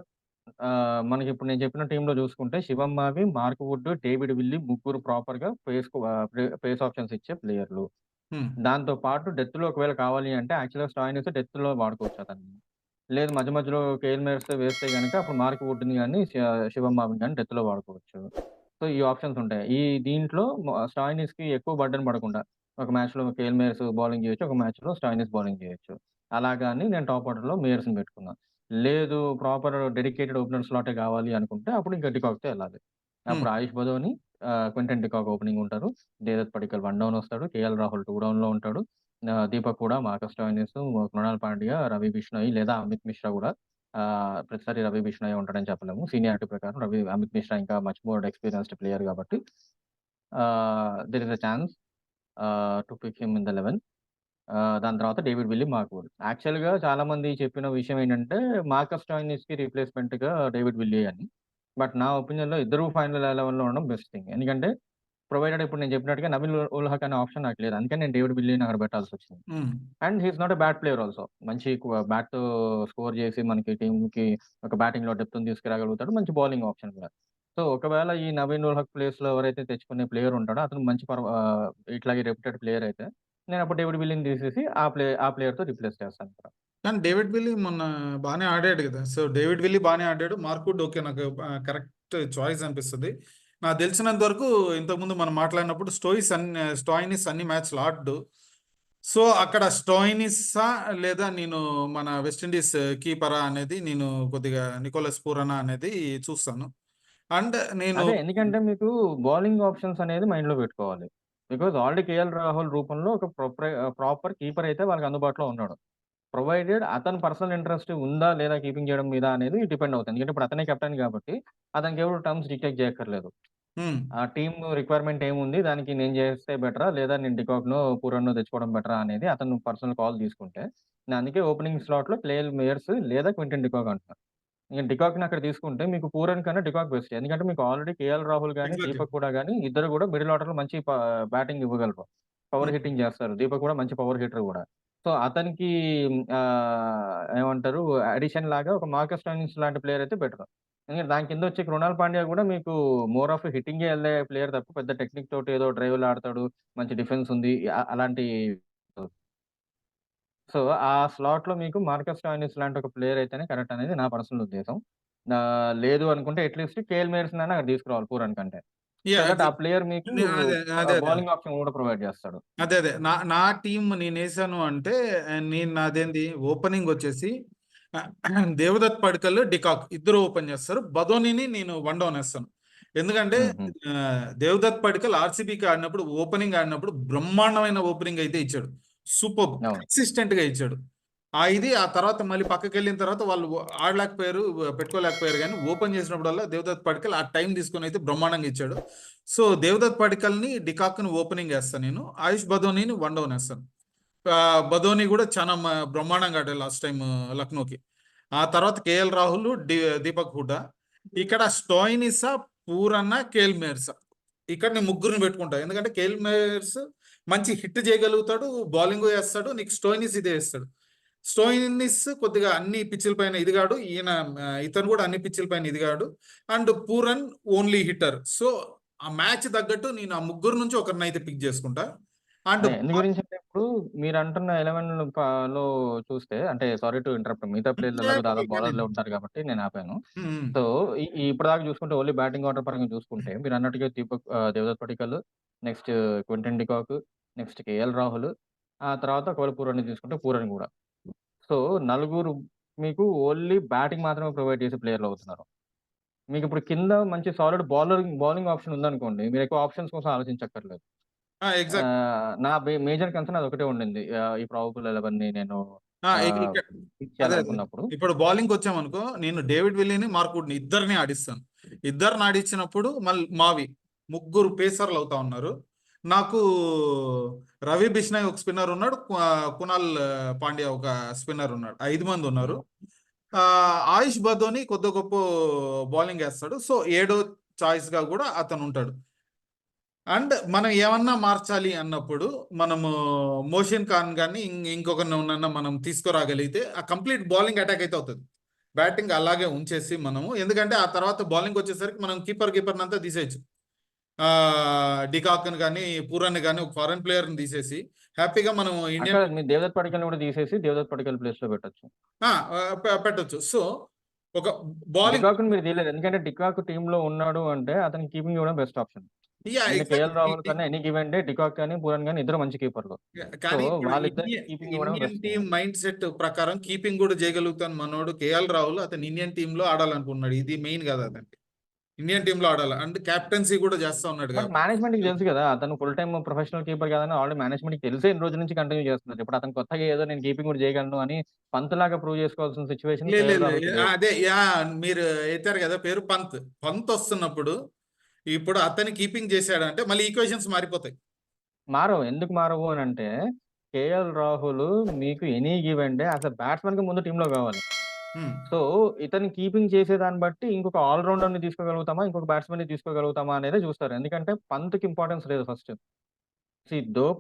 మనకిప్పుడు నేను చెప్పిన టీమ్‌లో చూసుకుంటే శివం మావి, మార్క్ వుడ్, డేవిడ్ విల్లీ ముగ్గురు ప్రాపర్‌గా పేస్ ఆప్షన్స్ ఇచ్చే ప్లేయర్‌లు. హ్మ్. దాంతో పాటు డెత్‌లో ఒకవేళ కావాలి అంటే యాక్చువల్‌గా స్టాయినిస్ డెత్‌లో వాడుకోవచ్చు అతన్ని. లేదు మధ్య మధ్యలో కేఎల్ మేయర్స్ వేస్తే గనక అప్పుడు మార్క్ వుడ్‌ని గాని, శివం మావిని గాని డెత్‌లో వాడుకోవచ్చు. సో, ఈ ఆప్షన్స్ ఉంటాయి. దీంట్లో స్టాయినిస్‌కి ఎక్కువ బర్డెన్ పడకుండా ఒక మ్యాచ్‌లో కేఎల్ మేయర్స్ బౌలింగ్ చేయొచ్చు. ఒక మ్యాచ్‌లో స్టాయినిస్ బౌలింగ్ చేయొచ్చు. అలాగా అని నేను టాప్ ఆర్డర్‌లో మేయర్స్‌ని పెట్టుకున్నా. లేదు ప్రాపర్ డెడికేటెడ్ ఓపెనర్ స్లాటే కావాలి అనుకుంటే అప్పుడు ఇంక డికాక్‌తో ఎళ్ళాలి. హ్మ్. అప్పుడు ఆయుష్ బదోని, క్వింటన్ డికాక్ ఓపెనింగ్ ఉంటారు. దేవదత్ పడిక్కల్ 1 డౌన్ వస్తాడు. కేఎల్ రాహుల్ 2 డౌన్‌లో ఉంటాడు. దీపక్ హూడా, మార్కస్ స్టాయినిస్, కృణాల్ పాండ్యా, రవి బిష్ణోయ్ లేదా అమిత్ మిశ్రా గూడా ప్రతిసారి రవి బిష్ణోయే ఉంటాడని చెప్పలేము. సీనియారిటీ ప్రకారం అమిత్ మిశ్రా ఇంకా మచ్ మోర్ ఎక్స్‌పీరియన్స్‌డ్ ప్లేయర్ గాబట్టి there is a chance to pick him in the 11. దాని తర్వాత డేవిడ్ విల్లీ, మార్క్ వుడ్. యాక్చువల్‌గా చాలామంది చెప్పిన విషయం ఏంటంటే మార్కస్ స్టాయినిస్‌కి రీప్లేస్‌మెంట్‌గా డేవిడ్ విల్లీ అని. బట్ నా ఒపీనియన్‌లో ఇద్దరు ఫైనల్ 11లో ఉండడం బెస్ట్ థింగ్. ఎందుకంటే ప్రొవైడెడ్ ఇప్పుడు నేను చెప్పినట్టుగా నబీల్ ఉల్ హక్ అనే ఆప్షన్ నాకు లేదు. అందుకని నేను డేవిడ్ విల్లీని అక్కడ పెట్టాల్సొచ్చింది. హ్మ్. And he is not a bad player also. మంచి బ్యాట్‌తో స్కోర్ చేసి మనకి టీమ్‌కి ఒక బ్యాటింగ్‌లో డెప్త్‌ని తీసుకురాగలుగుతాడు. మంచి బౌలింగ్ ఆప్షన్ కూడా. సో, ఒకవేళ ఈ నవీన్ ఉల్ హక్ ప్లేస్‌లో ఎవరైతే తెచ్చుకునే ప్లేయర్ ఉంటాడో అతను మంచి ఇట్లాగే రెప్యూటెడ్ ప్లేయర్ అయితే నేనప్పుడు డేవిడ్ విల్లీని తీసేసి ఆ ప్లేయర్‌తో రిప్లేస్ చేస్తానిక్కడ. కానీ డేవిడ్ విల్లీ మొన్న బానే ఆడాడు గదా! సో, డేవిడ్ విల్లీ బానే ఆడాడు. Mark Wood okay. నాకు కరెక్ట్ చాయిస్ అనిపిస్తది. నాకు తెలిసినంత వరకు ఇంతకుముందు మనం మాట్లాడినప్పుడు స్టాయినిస్ అన్ని మ్యాచ్‌లు ఆడడు. సో, అక్కడ స్టాయినిస్సా లేదా నేను మన వెస్టిండీస్ కీపరా అనేది నేను కొద్దిగా నికోలస్ పూరనా అనేది చూస్తాను. అండ్ నేను అదే ఎందుకంటే మీకు బౌలింగ్ ఆప్షన్స్ అనేది మైండ్‌లో పెట్టుకోవాలి. బికాజ్ ఆల్రెడీ కేఎల్ రాహుల్ రూపంలో ఒక ప్రాపర్ కీపర్ అయితే వాళ్ళకి అందుబాటులో ఉన్నాడు. ప్రొవైడెడ్ అతని పర్సనల్ ఇంట్రెస్ట్ ఉందా? లేదా? కీపింగ్ చేయడం మీద అనేది డిపెండ్ అవుతుంది. ఎందుకంటే ఇప్పుడు అతనే కెప్టెన్ కాబట్టి అతనికి ఎవరు టర్మ్స్ డిక్టేట్ చేయక్కర్లేదు. హ్మ్. ఆ టీమ్ రిక్వైర్మెంట్ ఏముంది? దానికి నేను చేస్తే బెటరా? లేదా నేను డికాక్‌నో, పూరన్‌నో తెచ్చుకోవడం బెటరా? అనేది అతను పర్సనల్ కాల్ తీసుకుంటే నేను అందుకే ఓపెనింగ్ స్లాట్‌లో కేఎల్ మేయర్స్ లేదా క్వింటన్ డికాక్ అంటున్నా. ఇంక డికాక్‌ని అక్కడ తీసుకుంటే మీకు పూరన్ కన్నా డికాక్ బెస్ట్. ఎందుకంటే మీకు ఆల్రెడీ కేఎల్ రాహుల్ గాని, ఎగ్జాక్ట్‌లీ. దీపక్ హూడా గాని ఇద్దరు గూడా మిడిల్ ఆర్డర్‌లో మంచి బ్యాటింగ్ ఇవ్వగలరు. పవర్ హ్మ్. హిట్టింగ్ చేస్తారు. దీపక్ కూడా మంచి పవర్ హిట్టర్ గూడా. సో, అతనికి ఏమంటారు అడిషన్ లాగా ఒక మార్కస్ స్టాయినిస్ లాంటి ప్లేయర్ అయితే బెటర్. ఎందుకంటే దాని కిందొచ్చే కృణాల్ పాండ్యా గూడా మీకు మోర్ ఆఫ్ హిట్టింగే ఎళ్ళే ప్లేయర్ తప్ప పెద్ద టెక్నిక్ తోటి ఏదో డ్రైవ్‌లు ఆడతాడు. మంచి డిఫెన్స్ ఉంది. అలాంటి సో, ఆ స్లాట్‌లో మీకు మార్కస్ స్టాయినిస్ లాంటి ఒక ప్లేయర్ అయితేనే కరెక్ట్ అనేది నా పర్సనల్ ఉద్దేశం. లేదు అనుకుంటే అట్‌లీస్ట్ కేఎల్ మేడిసన్ అన్నా అక్కడ తీసుకురావాలి పూరన్ కంటే. So yeah! దట్ ఆ ప్లేయర్ మీకు అదే. అదే. అదే. బౌలింగ్ ఆప్షన్ కూడా ప్రొవైడ్ చేస్తాడు. అదే. నా టీమ్ నేనేసాను అంటే నేను నాదేంది ఓపెనింగ్ వచ్చేసి దేవదత్ పడికల్, డికాక్ ఇద్దరు ఓపెన్ చేస్తారు. బదోనిని నేను వన్ డౌన్ వేస్తాను. ఎందుకంటే హ్మ్. హ్మ్. దేవదత్ పడికల్ ఆర్సీబీకి ఆడినప్పుడు ఓపెనింగ్ ఆడినప్పుడు బ్రహ్మాండమైన ఓపెనింగ్ అయితే ఇచ్చాడు. సూపర్ అవును. కన్సిస్టెంట్ గా ఇచ్చాడు. ఆ తర్వాత మళ్ళీ పక్కకి వెళ్ళిన తర్వాత వాళ్ళు ఆడలేకపోయారు, పెట్టుకోలేకపోయారు. కానీ ఓపెన్ చేసినప్పుడల్లా దేవదత్ పడికల్ ఆ టైం తీసుకొని అయితే బ్రహ్మాండంగా ఇచ్చాడు. సో దేవదత్ పడికల్ని, డికాక్ని ఓపెనింగ్ వేస్తాను నేను. ఆయుష్ బదోనిని వన్ డౌన్ వేస్తాను. బదోని కూడా చాలా బ్రహ్మాండంగా ఆడాడు లాస్ట్ టైం లక్నోకి. ఆ తర్వాత కేఎల్ రాహుల్, దీపక్ హుడా. ఇక్కడ స్టోయినిసా, పూరన్న, కేఎల్ మేర్సా. ఇక్కడ నేను ముగ్గురిని పెట్టుకుంటా. ఎందుకంటే కేఎల్ మేర్స్ మంచి హిట్ చేయగలుగుతాడు, బౌలింగ్ వేస్తాడు. నీకు స్టోయినిస్ ఇదే వేస్తాడు. స్టోయినిస్ కొద్దిగా అన్ని పిచ్చిల పైన ఇదిగాడు. ఇతను కూడా అన్ని పిచ్చిల పైన ఇదిగాడు. And Pooran only hitter. So ఆ మ్యాచ్ తగ్గట్టు నేను ఆ ముగ్గురు నుంచి ఒకరిని అయితే పిక్ చేసుకుంటా. అండ్ ఎందు గురించి అంటే ఇప్పుడు మీరంటున్న 11 లో చూస్తే అంటే సారీ టు ఇంటరప్ట్ మిగతా ప్లేయర్లు ఎలాగో దాదాపు బౌలర్‌లే ఉంటారు కాబట్టి నేను ఆపాను. సో, ఇప్పటిదాకా చూసుకుంటే ఓన్లీ బ్యాటింగ్ ఆర్డర్ పరంగా చూసుకుంటే మీరన్నట్టుగా Devdutt Padikkal, next Quinton de Kock, next KL Rahul, ఆ తర్వాత ఒకవేళ పూరన్‌ని తీసుకుంటే పూరన్ గూడా. సో, నలుగురు మీకు ఓన్లీ బ్యాటింగ్ మాత్రమే ప్రొవైడ్ చేసే ప్లేయర్‌లవుతున్నారు. మీకిప్పుడు కింద మంచి సాలిడ్ బౌలింగ్ ఆప్షన్ ఉందనుకోండి. మీరెక్కువ ఆప్షన్స్ కోసం ఆలోచించక్కర్లేదు. ఎగ్జాక్ట్. నా మేజర్ కన్సర్న్ అదొకటే ఉండింది. ఈ ప్రాబబుల్ 11ని నేను ఆ! ఇక ఆహ్, ఇక పిక్ అదే. చేయాలనుకున్నప్పుడు. ఇప్పుడు బౌలింగ్‌కి వచ్చామనుకో, నేను డేవిడ్ విల్లీని, మార్క్ వుడ్‌ని ఇద్దరిని ఆడిస్తాను. ఇద్దరిని ఆడించినప్పుడు మావి ముగ్గురు పేసర్లు అవుతా ఉన్నారు. నాకు రవి బిష్నాయ్ ఒక స్పిన్నర్ ఉన్నాడు. కునాల్ పాండ్యా ఒక స్పిన్నర్ ఉన్నాడు. 5 మంది ఉన్నారు. ఆయుష్ బదోని కొద్ది గొప్ప బౌలింగ్ వేస్తాడు. సో ఏడో చాయిస్ గా కూడా అతను ఉంటాడు. అండ్ మనం ఏమన్నా మార్చాలి అన్నప్పుడు మనము మోషన్ ఖాన్ కానీ ఇంకొకరిని ఉన్నన్నా మనం తీసుకురాగలిగితే ఆ కంప్లీట్ బౌలింగ్ అటాక్ అయితే అవుతుంది. బ్యాటింగ్ అలాగే ఉంచేసి మనము, ఎందుకంటే ఆ తర్వాత బౌలింగ్ వచ్చేసరికి మనం కీపర్ అంతా తీసేయచ్చు. ఆ డికాక్ని కానీ, పూరాన్ని కానీ ఒక ఫారెన్ ప్లేయర్ని తీసేసి హ్యాపీగా మనం అక్కడ ఇండియన్ మీరు దేవదత్ పడిక్కల్‌ని కూడా తీసేసి దేవదత్ పడిక్కల్ ప్లేస్‌లో పెట్టొచ్చు. పెట్టొచ్చు. సో ఒక బౌలింగ్ డికాక్‌ని మీరు తీయలేదు. ఎందుకంటే డికాక్ టీమ్‌లో ఉన్నాడు అంటే అతనికి కీపింగ్ ఇవ్వడం బెస్ట్ ఆప్షన్. ఎందుకంటే కేఎల్ రాహుల్ ఎగ్జాక్ట్. కన్నా ఎనీ గివెన్ డే డికాక్ గాని, పూరన్ గాని ఇద్దరు మంచి కీపర్‌లు. సో, కానీ ఇప్పుడు వాళ్ళిద్దరికి కీపింగ్ ఇవ్వడం Indian best. Team mind set ప్రకారం కీపింగ్ కూడా చేయగలుగుతాను మనోడు కేఎల్ రాహుల్. అతను ఇండియన్ టీమ్ లో ఆడాలనుకున్నాడు. ఇది మెయిన్ కదా అతనికి. ఇండియన్ టీమ్ లో ఆడాలి అండ్ కెప్టెన్సీ కూడా చేస్తా ఉన్నాడు బట్ కాబట్టి. మేనేజ్‌మెంట్‌కి తెలుసు గదా! అతను ఫుల్ టైమ్ ప్రొఫెషనల్ కీపర్ కాదని ఆల్రెడీ మేనేజ్‌మెంట్‌కి తెలిసే ఇన్ని రోజుల నుంచి కంటిన్యూ చేస్తున్నారు. ఇప్పుడు అతను కొత్తగా ఏదో నేను కీపింగ్ కూడా చేయగలను అని పంత్‌లాగా ప్రూవ్ చేసుకోవాల్సిన సిట్యుయేషన్ లేదు కేఎల్ రాహుల్‌కి లేదు. అదే మీరు ఎత్తారు కదా పేరు పంత్. పంత్ వస్తున్నప్పుడు ఇప్పుడు అతని కీపింగ్ చేశాడంటే మళ్ళీ ఈక్వేషన్స్ మారిపోతాయి. మారవు. ఎందుకు మారవు అనంటే కేఎల్ రాహుల్ మీకు any given day as a బ్యాట్స్‌మన్‌గా ముందు టీమ్‌లో కావాలి. హ్మ్. సో, ఇతను కీపింగ్ చేసేదాన్ని బట్టి ఇంకొక ఆల్ రౌండర్‌ని తీసుకోగలుగుతామా? ఇంకొక బ్యాట్స్‌మన్‌ని తీసుకోగలుగుతామా? అనేదే చూస్తారు. ఎందుకంటే పంత్‌కి ఇంపార్టెన్స్ లేదు first.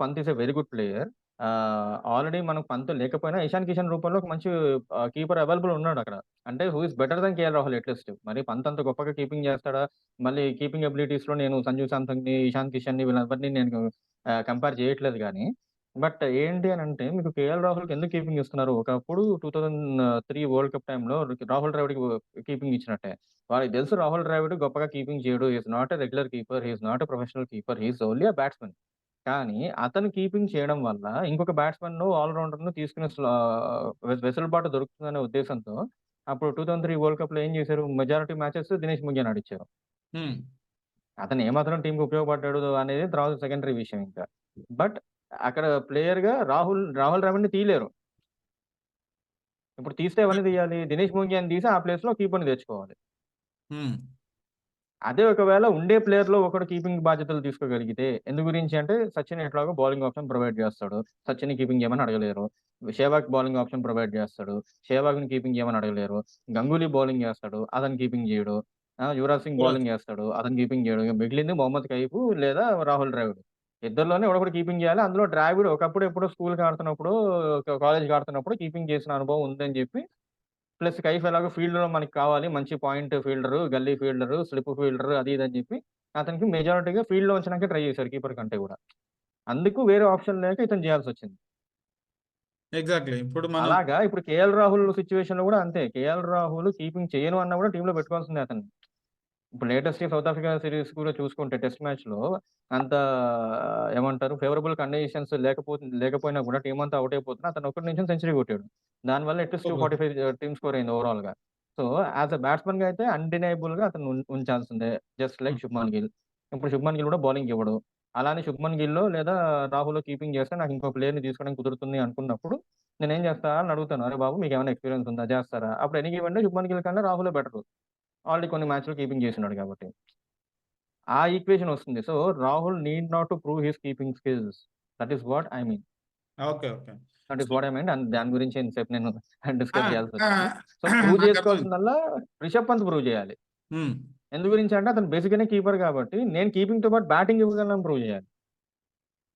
Pant is a very good player. Already మనకు పంత్ లేకపోయినా ఇషాన్ కిషన్ రూపంలో ఒక మంచి కీపర్ అవైలబుల్ ఉన్నాడక్కడ. అంటే who is better than KL Rahul at least. మరి పంత్ అంత గొప్పగా కీపింగ్ చేస్తాడా? మళ్ళీ కీపింగ్ ఎబిలిటీస్‌లో నేను సంజు శాంసన్‌ని, ఇషాన్ కిషన్‌ని వీళ్ళెవ్వరిని నేను కంపేర్ చేయట్లేదు గానీ, బట్ ఏంటి అనంటే మీకు కేఎల్ రాహుల్‌కి ఎందుకు కీపింగ్ ఇస్తున్నారు? ఒకప్పుడు 2003 వరల్డ్ కప్ టైమ్‌లో రాహుల్ ద్రావిడ్‌కి కీపింగ్ ఇచ్చినట్టే. వాళ్ళకి తెలుసు రాహుల్ ద్రావిడ్ గొప్పగా కీపింగ్ చేయడు. He is not a regular keeper. He is not a professional keeper. He is only a batsman. కానీ అతను కీపింగ్ చేయడం వల్ల ఇంకొక బ్యాట్స్‌మన్‌ను, ఆల్ రౌండర్‌ను తీసుకునే వెసులుబాటు దొరుకుతుందనే ఉద్దేశంతో అప్పుడు 2003 వరల్డ్ కప్‌లో ఏం చేశారు? మెజారిటీ మ్యాచెస్ దినేష్ ముంగియన్ ఆడిచ్చారు. హ్మ్. అతను ఏమాత్రం టీమ్‌కి ఉపయోగపడ్డాడు అనేది తర్వాత సెకండరీ విషయం ఇంకా. బట్ అక్కడ ప్లేయర్‌గా రాహుల్ ద్రావిడ్‌ని తీయలేరు. ఇప్పుడు తీస్తే ఎవరిని తీయాలి? దినేష్ ముంగియాన్ని తీసి ఆ ప్లేస్‌లో కీపర్‌ని తెచ్చుకోవాలి. హ్మ్. అదే ఒకవేళ ఉండే ప్లేయర్‌లో ఒకడు కీపింగ్ బాధ్యతలు తీసుకోగలిగితే, ఎందు గురించి అంటే సచిన్ ఎట్లాగో బౌలింగ్ ఆప్షన్ ప్రొవైడ్ చేస్తాడు. సచిన్‌ని కీపింగ్ చేయమని అడగలేరు. షేవాగ్ బౌలింగ్ ఆప్షన్ ప్రొవైడ్ చేస్తాడు. షేవాగ్‌ని కీపింగ్ చేయమని అడగలేరు. గంగూలీ బౌలింగ్ చేస్తాడు. అతను కీపింగ్ చేయడు. యువరాజ్ సింగ్ బౌలింగ్ చేస్తాడు. అతను కీపింగ్ చేయడు. ఇక మిగిలింది మొహమ్మద్ కైఫ్ లేదా రాహుల్ ద్రావిడ్. ఇద్దరిలోనే ఎవడో ఒకడు కీపింగ్ చేయాలి. అందులో ద్రావిడ్ ఒకప్పుడు ఎప్పుడో స్కూల్‌కి ఆడుతున్నప్పుడు, కాలేజ్‌కి ఆడుతున్నప్పుడు కీపింగ్ చేసిన అనుభవం ఉందని చెప్పి ప్లస్ కైఫ్ ఎలాగో ఫీల్డ్‌లో మనకి కావాలి. మంచి పాయింట్ ఫీల్డరు, గల్లీ ఫీల్డరు, స్లిప్ ఫీల్డరు అది ఇది అని చెప్పి అతనికి మెజారిటీగా ఫీల్డ్‌లో ఉంచడానికే ట్రై చేశారు కీపర్ కంటే గూడా. అందుకు వేరే ఆప్షన్ లేక ఇతను చేయాల్సొచ్చింది. ఎగ్జాక్ట్లీ. ఇప్పుడు మనం అలాగా ఇప్పుడు కేఎల్ రాహుల్ సిచ్యువేషన్ లో కూడా అంతే. కేఎల్ రాహుల్ కీపింగ్ చేయను అన్నా కూడా టీమ్ లో పెట్టుకోవాల్సిందే అతన్ని. ఇప్పుడు లేటెస్ట్ సౌత్ ఆఫ్రికా సీరీస్ కూడా చూసుకుంటే టెస్ట్ మ్యాచ్‌లో అంత ఏమంటారు ఫేవరబుల్ కండిషన్స్ లేకపోయినా కూడా టీమ్ అంతా ఔట్ అయిపోతున్నా అతను ఒక్కడి నించుని సెంచరీ కొట్టాడు. దానివల్ల అట్‌లీస్ట్ సూపర్. 245 టీమ్ స్కోర్ అయింది ఓవరాల్‌గా. సో, యాస్ ఎ బ్యాట్స్‌మన్‌గా అయితే అన్‌డినైయబుల్‌గా అతన్ని ఉంచాల్సిందే. జస్ట్ లైక్ హ్మ్. శుభ్‌మన్ గిల్. ఇప్పుడు శుభ్‌మన్ గిల్ కూడా బౌలింగ్ ఇవ్వడు. అలానే శుభ్‌మన్ గిల్లో లేదా రాహులో కీపింగ్ చేస్తే నాకు ఇంకో ప్లేయర్‌ని తీసుకోవడానికి కుదురుతుంది అనుకున్నప్పుడు నేనేం చేస్తా అని అడుగుతాను. "అరే బాబు మీకేమైనా ఎక్స్‌పీరియన్స్ ఉందా? చేస్తారా?" అప్పుడు any given day Shubman Gill కన్నా రాహులే బెటరు. ఆల్రెడీ కొన్ని మ్యాచ్‌లో కీపింగ్ చేస్తున్నాడు కాబట్టి. ఆ ఈక్వేషన్ వస్తుంది. So, Rahul need not to prove his keeping skills. That is what I mean. Okay. Okay. That is so what I mean. And దాని గురించి ఇంతసేపు నేను ఆ! డిస్కస్ ఆ! చేయాల్సొచ్చింది. సో, ప్రూవ్ నాకర్థమైంది. చేసుకోవాల్సిందల్లా రిషబ్ పంత్ ప్రూవ్ చేయాలి. హ్మ్. ఎందు గురించి అంటే అతను బేసిక్‌గానే కీపర్ కాబట్టి నేను కీపింగ్‌తో పాటు బ్యాటింగ్ ఇవ్వగలనని ప్రూవ్ చేయాలి.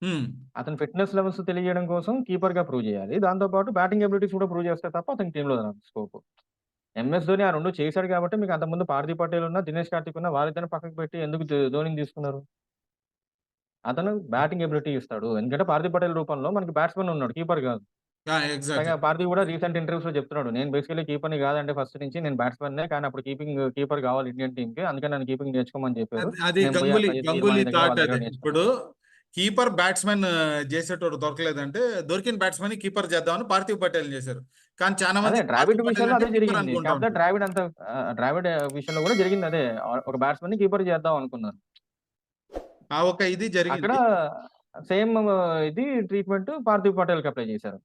హ్మ్. అతని ఫిట్‌నెస్ లెవెల్స్ తెలియజేయడం కోసం కీపర్‌గా ప్రూవ్ చేయాలి. దాంతో పాటు బ్యాటింగ్ ఎబిలిటీస్ కూడా ప్రూవ్ చేస్తే తప్ప అతనికి టీమ్‌లో రాదు స్కోపు. ఎంఎస్ ధోని ఆ 2 చేశాడు కాబట్టి మీకు అంతకుముందు పార్థివ్ పటేల్ ఉన్న, దినేష్ కార్తిక్ ఉన్న వాళ్ళిద్దరిని పక్కకు పెట్టి ఎందుకు ధోనిని తీసుకున్నారు? అతను బ్యాటింగ్ ఎబిలిటీ ఇస్తాడు. ఎందుకంటే పార్థివ్ పటేల్ రూపంలో మనకి బ్యాట్స్‌మన్ ఉన్నాడు. కీపర్ కాదు. ఆ! పైగా ఎగ్జాక్ట్‌లీ. పార్థివ్ కూడా రీసెంట్ ఇంటర్వ్యూస్‌లో చెప్తున్నాడు. నేను బేసికల్లీ కీపర్‌ని కాదండి ఫస్ట్ నుంచి నేను బ్యాట్స్‌మన్నే. కానీ అప్పుడు కీపర్ కావాలి ఇండియన్ టీమ్‌కి. అందుకని నన్ను కీపింగ్ నేర్చుకోమని చెప్పారు. అది నేను పోయి గంగూలీ అట్లా చేసి గంగూలీ ఇర్మాని దగ్గర థాట్ వాళ్ళ అదే. దగ్గర ఇప్పుడు నేర్చుకున్నాను. కీపర్ బ్యాట్స్‌మన్ చేసేటోడు దొరకలేదంటే దొరికిన బ్యాట్స్‌మన్‌ని కీపర్ చేద్దామని పార్థివ్ పటేల్‌ని చేశారు. కానీ చాలా అదే మంది ద్రావిడ్ పార్థివ్ పటేల్ విషయంలో అంటే అదే కీపర్ జరిగింది. అనుకుంటా కాకపోతే ఉంటారు. ద్రావిడ్ విషయంలో కూడా జరిగింది అదే. ఒక బ్యాట్స్‌మన్‌ని కీపర్ చేద్దాం అనుకున్నారు. ఆ ఒక ఇది అక్కడ జరిగింది. సేమ్ ఇది ట్రీట్‌మెంట్ పార్థివ్ పటేల్‌కి అప్లై చేశారు.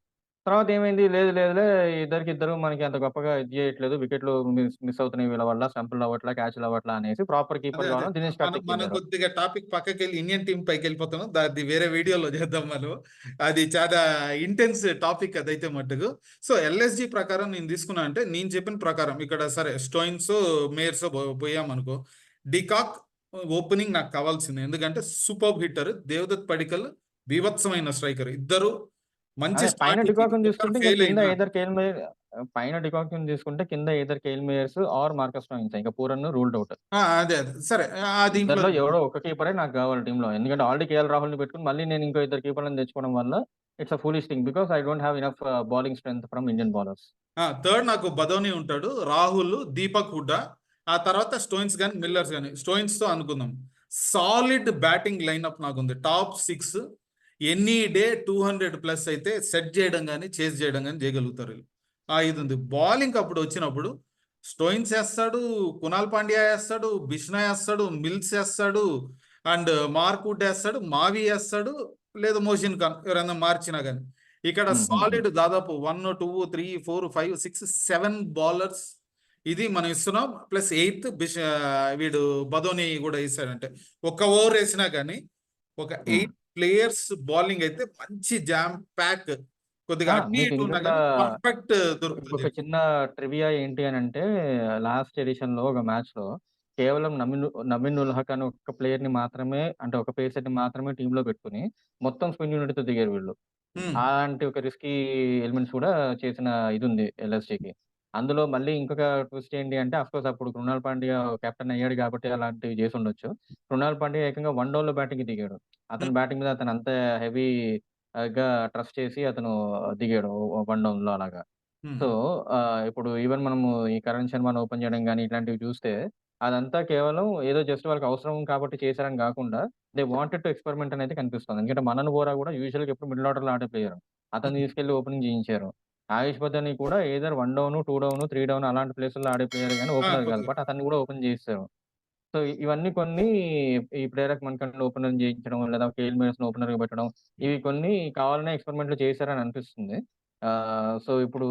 తర్వాత ఏమైంది? లేదు లేదులే ఇద్దరికిద్దరు మనకి అంత గొప్పగా ఇది చేయట్లేదు. వికెట్‌లు మిస్ మిస్ అవుతున్నాయి వీళ్ళ వల్ల. స్టంపులు అవ్వట్లా, క్యాచ్‌లు అవ్వట్లా అనేసి ప్రాపర్ అదే. కీపర్ అదే. కావాలని దినేష్ మనం మనం కార్తిక్‌కెళ్లారు. కొద్దిగా టాపిక్ పక్కకెళ్ళి ఇండియన్ టీమ్ పైకెళ్ళిపోతున్నాం. అది వేరే వీడియోలో చేద్దాం మనం. అది చాలా ఇంటెన్స్ టాపిక్ అదైతే మట్టుకు. సో, ఎల్ఎస్‌జీ ప్రకారం నేను తీసుకున్నా అంటే నేను చెప్పిన ప్రకారం ఇక్కడ సరే స్టోయిన్సో, మేయర్సో పోయామనుకో. డికాక్ ఓపెనింగ్ నాకు కావాల్సింది. ఎందుకంటే సూపర్బ్ హిట్టర్. దేవదత్ పడిక్కల్ బీభత్సమైన స్ట్రైకర్. ఇద్దరు మంచి అదే పైన స్టార్ట్ ఇచ్చి డికాక్‌ని ఒక్కరు చూసుకుంటే ఇంక ఫెయిల్ కింద అయినా ఎయిదర్ కేఎల్ మేయర్ పైన డికాక్‌ని తీసుకుంటే కింద either KL Mayers or Marcus Stoinis. ఇంక పూరన్ రూల్డ్ ఔట్. అదే. అదే. సరే. దీంట్లో ఇద్దరిలో ఎవడో ఒక కీపరే నాకు కావాలి టీమ్‌లో. ఎందుకంటే ఆల్రెడీ కేఎల్ రాహుల్‌ని పెట్టుకొని మళ్ళీ నేను ఇంకో ఇద్దరు కీపర్‌లను తెచ్చుకోవడం వల్ల it's a foolish thing. Because I don't have enough bowling strength from Indian bowlers. Third నాకు బదోని ఉంటాడు. రాహుల్, దీపక్ హుడ్డా. ఆ తర్వాత స్టోయిన్స్ గాని, మిల్లర్స్ గాని. స్టోయిన్స్ తో అనుకుందాం. సాలిడ్ బ్యాటింగ్ లైనప్ నాకుంది. టాప్ 6 ఎనీ డే 200 ప్లస్ అయితే సెట్ చేయడం గాని, చేజ్ చేయడం గాని చేయగలుగుతారు వీళ్ళు. ఇది ఉంది. బౌలింగ్ అప్పుడు వచ్చినప్పుడు స్టోయిన్స్ వేస్తాడు, కునాల్ పాండ్యా వేస్తాడు, బిష్నా వేస్తాడు, మిల్స్ వేస్తాడు, అండ్ మార్క్ వుడ్ వేస్తాడు, మావి వేస్తాడు, లేదా మోషిన్ ఖాన్ ఎవరైనా మార్చినా గాని. ఇక్కడ హ్మ్. హ్మ్. హ్మ్. సాలిడ్ దాదాపు 1, 2, 3, 4, 5, 6, 7 బౌలర్స్ ఇది మనం ఇస్తున్నాం. ప్లస్ ఎయిత్ వీడు బదోని కూడా వేసాడంటే ఒక ఓవర్ వేసినా కానీ ఒక హ్మ్. 8 ప్లేయర్స్ బౌలింగ్ అయితే మంచి జామ్ ప్యాక్ కొద్దిగా అటు మీకు ఇటు ఉన్నా ఇంకొక కానీ పర్ఫెక్ట్ దొరుకుతుంది. ఇంకొక చిన్న ట్రివియా ఏంటి అనంటే లాస్ట్ ఎడిషన్‌లో ఒక మ్యాచ్‌లో కేవలం నవీన్ ఉల్ హక్ అనే ఒక్క ప్లేయర్‌ని మాత్రమే అంటే ఒక పేసర్‌ని మాత్రమే టీమ్‌లో పెట్టుకొని మొత్తం స్పిన్ యూనిట్‌తో దిగారు వీళ్ళు. హ్మ్. అలాంటి ఒక రిస్కీ ఎలిమెంట్స్ కూడా చేసిన ఇదుంది ఎల్ఎస్‌జికి. అందులో మళ్ళీ ఇంకొక ట్విస్ట్ ఏంటి అంటే అఫ్‌కోర్స్ అప్పుడు కృణాల్ పాండ్యా కెప్టెన్ అయ్యాడు కాబట్టి అలాంటివి చేసుండొచ్చు. కృణాల్ పాండ్యా ఏకంగా వన్ డౌన్‌లో బ్యాటింగ్‌కి దిగాడు. హ్మ్. అతని బ్యాటింగ్ మీద అతను అంత హెవీ గా ట్రస్ట్ చేసి అతను దిగాడు వన్ డౌన్‌లో అలాగా. హ్మ్. సో, ఇప్పుడు ఈవెన్ మనము ఈ కరణ్ శర్మని ఓపెన్ చేయడం గాని ఇట్లాంటివి చూస్తే అదంతా కేవలం ఏదో జస్ట్ వాళ్ళకి అవసరం కాబట్టి చేశారని గాకుండా దే వాంటెడ్ టు ఎక్స్‌పెరిమెంట్ అనైతే కనిపిస్తుంది. ఎందుకంటే మనన్ వోరా గూడా యూజువల్‌గా ఎప్పుడు మిడిల్ ఆర్డర్‌లో ఆడే ప్లేయర్. అతన్ని హ్మ్. తీసుకెళ్ళి ఓపెనింగ్ చేయించారు. ఆయుష్ పద్దెని కూడా ఎయిదర్ 1 డౌన్, 2 డౌన్, 3 డౌన్ అలాంటి ప్లేసుల్లో ఆడే ప్లేయరే గాని ఓపెనర్ కాదు. కొద్దిగా బట్ అతన్ని కూడా ఓపెన్ చేసేసారు. సో, ఇవన్నీ కొన్ని ఈ ప్రేరక్ మణికంఠను ఓపెనర్ చేయించడం లేదా కేఎల్ మేయర్స్‌ని ఓపెనర్‌గా పెట్టడం ఇవి కొన్ని కావాలనే ఎక్స్‌పెరిమెంట్‌లు చేశారని అనిపిస్తుంది. సో, ఇప్పుడు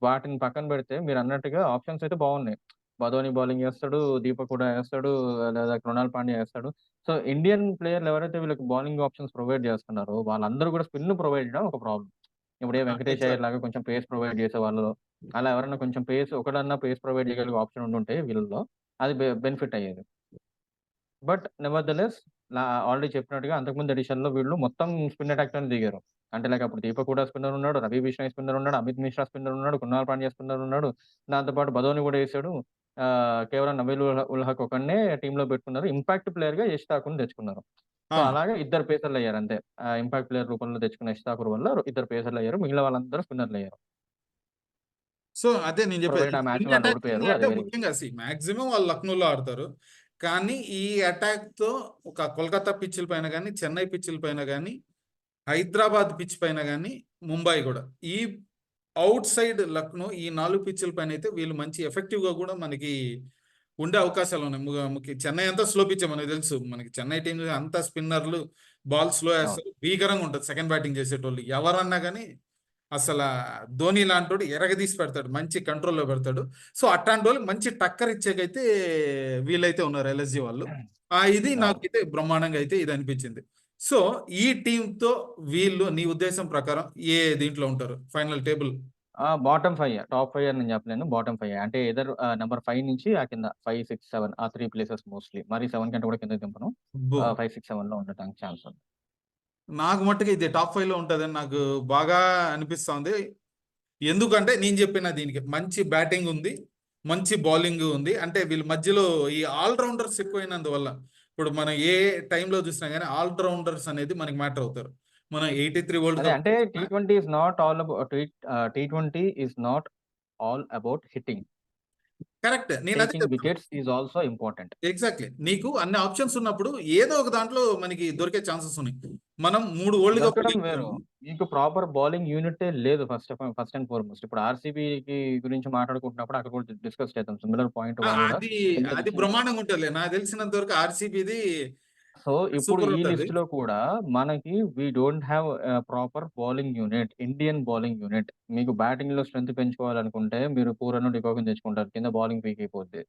వాటిని పక్కన పెడితే మీరన్నట్టుగా ఆప్షన్స్ అయితే బాగున్నాయి. బదోని బౌలింగ్ ఏస్తాడు, దీపక్ హుడా ఏస్తాడు, లేదా కృణాల్ పాండ్యా ఏస్తాడు. సో, ఇండియన్ ప్లేయర్‌లు ఎవరైతే వీళ్ళకి బౌలింగ్ ఆప్షన్స్ ప్రొవైడ్ చేస్తున్నారో వాళ్ళందరూ కూడా స్పిన్ ప్రొవైడ్ చేయడం ఒక ప్రాబ్లమ్. ఇప్పుడు వెంకటేష్ అయ్యర్ ఎగ్జాక్ట్. లాగా కొంచెం పేస్ ప్రొవైడ్ చేసేవాళ్ళు, అలా ఎవరైనా కొంచెం ఒకడన్నా పేస్ ప్రొవైడ్ చేయగలిగే ఆప్షన్ ఉండుంటే వీళ్ళలో అది బెనిఫిట్ అయ్యేది. బట్ నెవర్‌దలెస్ ఆల్రెడీ చెప్పినట్టుగా అంతకుముందు ఎడిషన్‌లో వీళ్ళు మొత్తం స్పిన్ అటాక్‌తోనే దిగారు. అంటే లైక్ అప్పుడు దీపక్ హుడా స్పిన్నర్ ఉన్నాడు, రవి బిష్నాయ్ స్పిన్నర్ ఉన్నాడు, అమిత్ మిశ్రా స్పిన్నర్ ఉన్నాడు, కృణాల్ పాండ్యా స్పిన్నర్ ఉన్నాడు. దాంతో పాటు బదోని కూడా ఏసాడు. కేవలం నబీల్ ఉల్ హక్ ఒక్కడినే టీమ్‌లో పెట్టుకున్నారు. ఇంపాక్ట్ ప్లేయర్‌గా యష్ ఠాకూర్‌ని తెచ్చుకున్నారు. సో, ఆ! అలాగే ఇద్దరు పేసర్‌లయ్యారు అంతే. ఇంపాక్ట్ ప్లేయర్ రూపంలో తెచ్చుకున్న యష్ ఠాకూర్ వల్ల ఇద్దరు పేసర్‌లయ్యారు. మిగిలిన వాళ్ళందరూ స్పిన్నర్‌లయ్యారు. సో, అదే నేను చెప్పేది. ప్రొవైడెడ్ ఆ మ్యాచ్‌లో స్వింగ్ వాళ్ళు అటాక్, ఓడిపోయారు. స్వింగ్ అది అంటే వేరే విషయం. ముఖ్యంగా మాక్సిమం వాళ్ళు లక్నోలో ఆడతారు. కానీ ఈ అటాక్‌తో ఒక కోల్కతా పిచ్‌ల పైన గాని, చెన్నై పిచ్‌ల పైన గాని, హైదరాబాద్ పిచ్ పైన గాని, ముంబై గూడా. ఈ ఔట్ సైడ్ లక్నో ఈ 4 పిచ్‌ల పైన అయితే వీళ్ళు మంచి ఎఫెక్టివ్‌గా గూడా మనకి ఉండే అవకాశాలున్నాయి. చెన్నై అంతా స్లో పిచ్చే మనకు తెలుసు. మనకి చెన్నై టీమ్ అంతా స్పిన్నర్లు, బాల్ స్లో అవును. ఏస్తారు. భీకరంగా ఉంటది సెకండ్ బ్యాటింగ్ చేసేటోళ్ళు. ఎవరన్నా గాని అసలా ధోని లాంటోడు ఎరగదీసి పెడతాడు. మంచి కంట్రోల్‌లో పెడతాడు. సో, అట్టాంటోళ్ళకి మంచి టక్కర్ ఇచ్చేకైతే వీళ్ళైతే ఉన్నారు ఎల్ఎస్‌జీ వాళ్ళు. ఇది అవును. నాకైతే బ్రహ్మాండంగా అయితే ఇది అనిపించింది. సో, ఈ టీమ్‌తో వీళ్ళు నీ ఉద్దేశం ప్రకారం ఏ దీంట్లో ఉంటారు? Final table. బాటమ్ 5 టాప్ 5 అని నేను చెప్పలేను. బాటమ్ 5 అంటే ఎయిదర్ నంబర్ 5 నుంచి ఆ కింద 5, 6, 7 ఆ 3 ప్లేసెస్ మోస్ట్‌లీ. మరి 7 కంటే కూడా కిందకి దింపను. అబ్బో! 5, 6, 7లో ఉండటానికి ఛాన్స్ ఉంది. నాకు మట్టుకు ఇది టాప్ 5లో ఉంటదని నాకు బాగా అనిపిస్తోంది. ఎందుకంటే నేను చెప్పిన దీనికి మంచి బ్యాటింగ్ ఉంది. మంచి బౌలింగ్ ఉంది. అంటే వీళ్ళ మధ్యలో ఈ ఆల్ రౌండర్స్ ఎక్కువైనందువల్ల ఇప్పుడు మనం ఏ టైంలో చూసినా గానీ ఆల్ రౌండర్స్ అనేది మనకి మ్యాటర్ అవుతారు. మనం 83 వరల్డ్ అదే కప్ అంటే చూసినా T20 is not all above T20 is not all about hitting. Correct. నేను అదే టేకింగ్ చెప్తున్నా. Wickets is also important. Exactly. నీకు అన్ని ఆప్షన్స్ ఉన్నప్పుడు ఏదో ఒక దాంట్లో మనకి దొరికే ఛాన్సెస్ ఉన్నాయి. మనం 3 వరల్డ్ కప్‌లు దొరకడం వేరు. గెలిచాము. మీకు ప్రాపర్ బౌలింగ్ యూనిట్టే లేదు ఫస్ట్ అండ్ ఫార్‌మోస్ట్. ఇప్పుడు ఆర్‌సీబీకి గురించి మాట్లాడుకుంటున్నప్పుడు అక్కడ కూడా డిస్కస్ చేద్దాం. సిమిలర్ పాయింట్ ఆ! వాళ్ళు కూడా అది అది కిందకొచ్చిన బ్రహ్మాండంగా ఉంటదిలే. నాకు తెలిసినంత వరకు ఆర్‌సీబీది సో, ఇప్పుడు సూపర్ ఈ ఉంటది. లిస్ట్‌లో కూడా మనకి we don't have proper bowling unit. Indian bowling unit. మీకు బ్యాటింగ్‌లో స్ట్రెంత్ పెంచుకోవాలనుకుంటే మీరు పూరన్‌ను, డికాక్‌ని తెచ్చుకుంటారు. కింద బౌలింగ్ వీక్ అయిపోద్ది.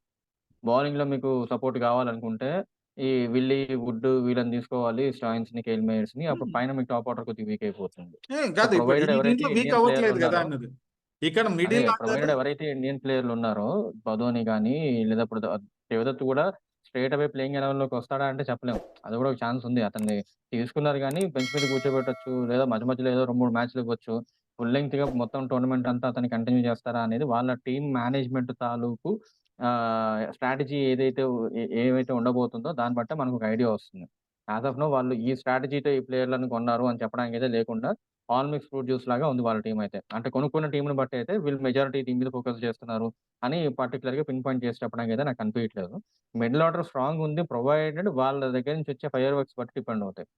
బౌలింగ్‌లో మీకు సపోర్ట్ కావాలనుకుంటే ఈ విల్లీ, వుడ్ వీళ్ళని తీసుకోవాలి. స్టాయిన్స్‌ని, కేల్ మేయర్స్‌ని. అప్పుడు హ్మ్. పైన మీకు టాప్ ఆర్డర్ కొద్దిగా వీక్ అయిపోతుంది. సో, కాదు ఇప్పుడు ప్రొవైడెడ్ ఈ ఎవరైతే దీంట్లో వీక్ ఇండియన్ అవ్వట్లేదు గదా! ప్లేయర్‌లున్నారో అన్నది. ఇక్కడ అదే మిడిల్ ఆర్డర్. ప్రొవైడెడ్ ఎవరైతే ఇండియన్ ప్లేయర్‌లున్నారో ధోని గాని, లేదా ఇప్పుడు దేవదత్ కూడా స్ట్రెయిట్ అవే ప్లేయింగ్ 11లోకి వస్తాడా అంటే చెప్పలేం. అది కూడా ఒక ఛాన్స్ ఉంది. అతన్ని తీసుకున్నారు గానీ బెంచ్ మీద కూర్చోబెట్టొచ్చు. లేదా మధ్య మధ్యలో ఏదో 2, 3 మ్యాచ్‌లు ఇవ్వచ్చు. ఫుల్ లెంగ్త్‌గా మొత్తం టోర్నమెంట్ అంతా అతన్ని కంటిన్యూ చేస్తారా అనేది వాళ్ళ టీమ్ మేనేజ్‌మెంట్ తాలూకు స్ట్రాటజీ ఏవైతే ఉండబోతుందో దాన్ని బట్టే మనకు ఒక ఐడియా వస్తుంది. యాస్ ఆఫ్ నౌ వాళ్ళు ఈ స్ట్రాటజీతో ఈ ప్లేయర్‌లను కొన్నారు అని చెప్పడానికైతే లేకుండా ఆల్ మిక్స్ ఫ్రూట్ జ్యూస్ లాగా ఉంది వాళ్ళ టీమ్ అయితే. అంటే కొనుక్కున్న టీమ్‌ని బట్టి అయితే వీళ్ళు మెజారిటీ దీని మీద ఫోకస్ చేస్తున్నారు అని పర్టిక్యులర్‌గా పిన్ పాయింట్ చేసి చెప్పడానికైతే నాకు అనిపియట్లేదు. మిడిల్ ఆర్డర్ స్ట్రాంగ్ ఉంది. ప్రొవైడెడ్ వాళ్ళ దగ్గర నుంచి వచ్చే ఫైర్ వర్క్స్ బట్టి డిపెండ్ అవుతాయి.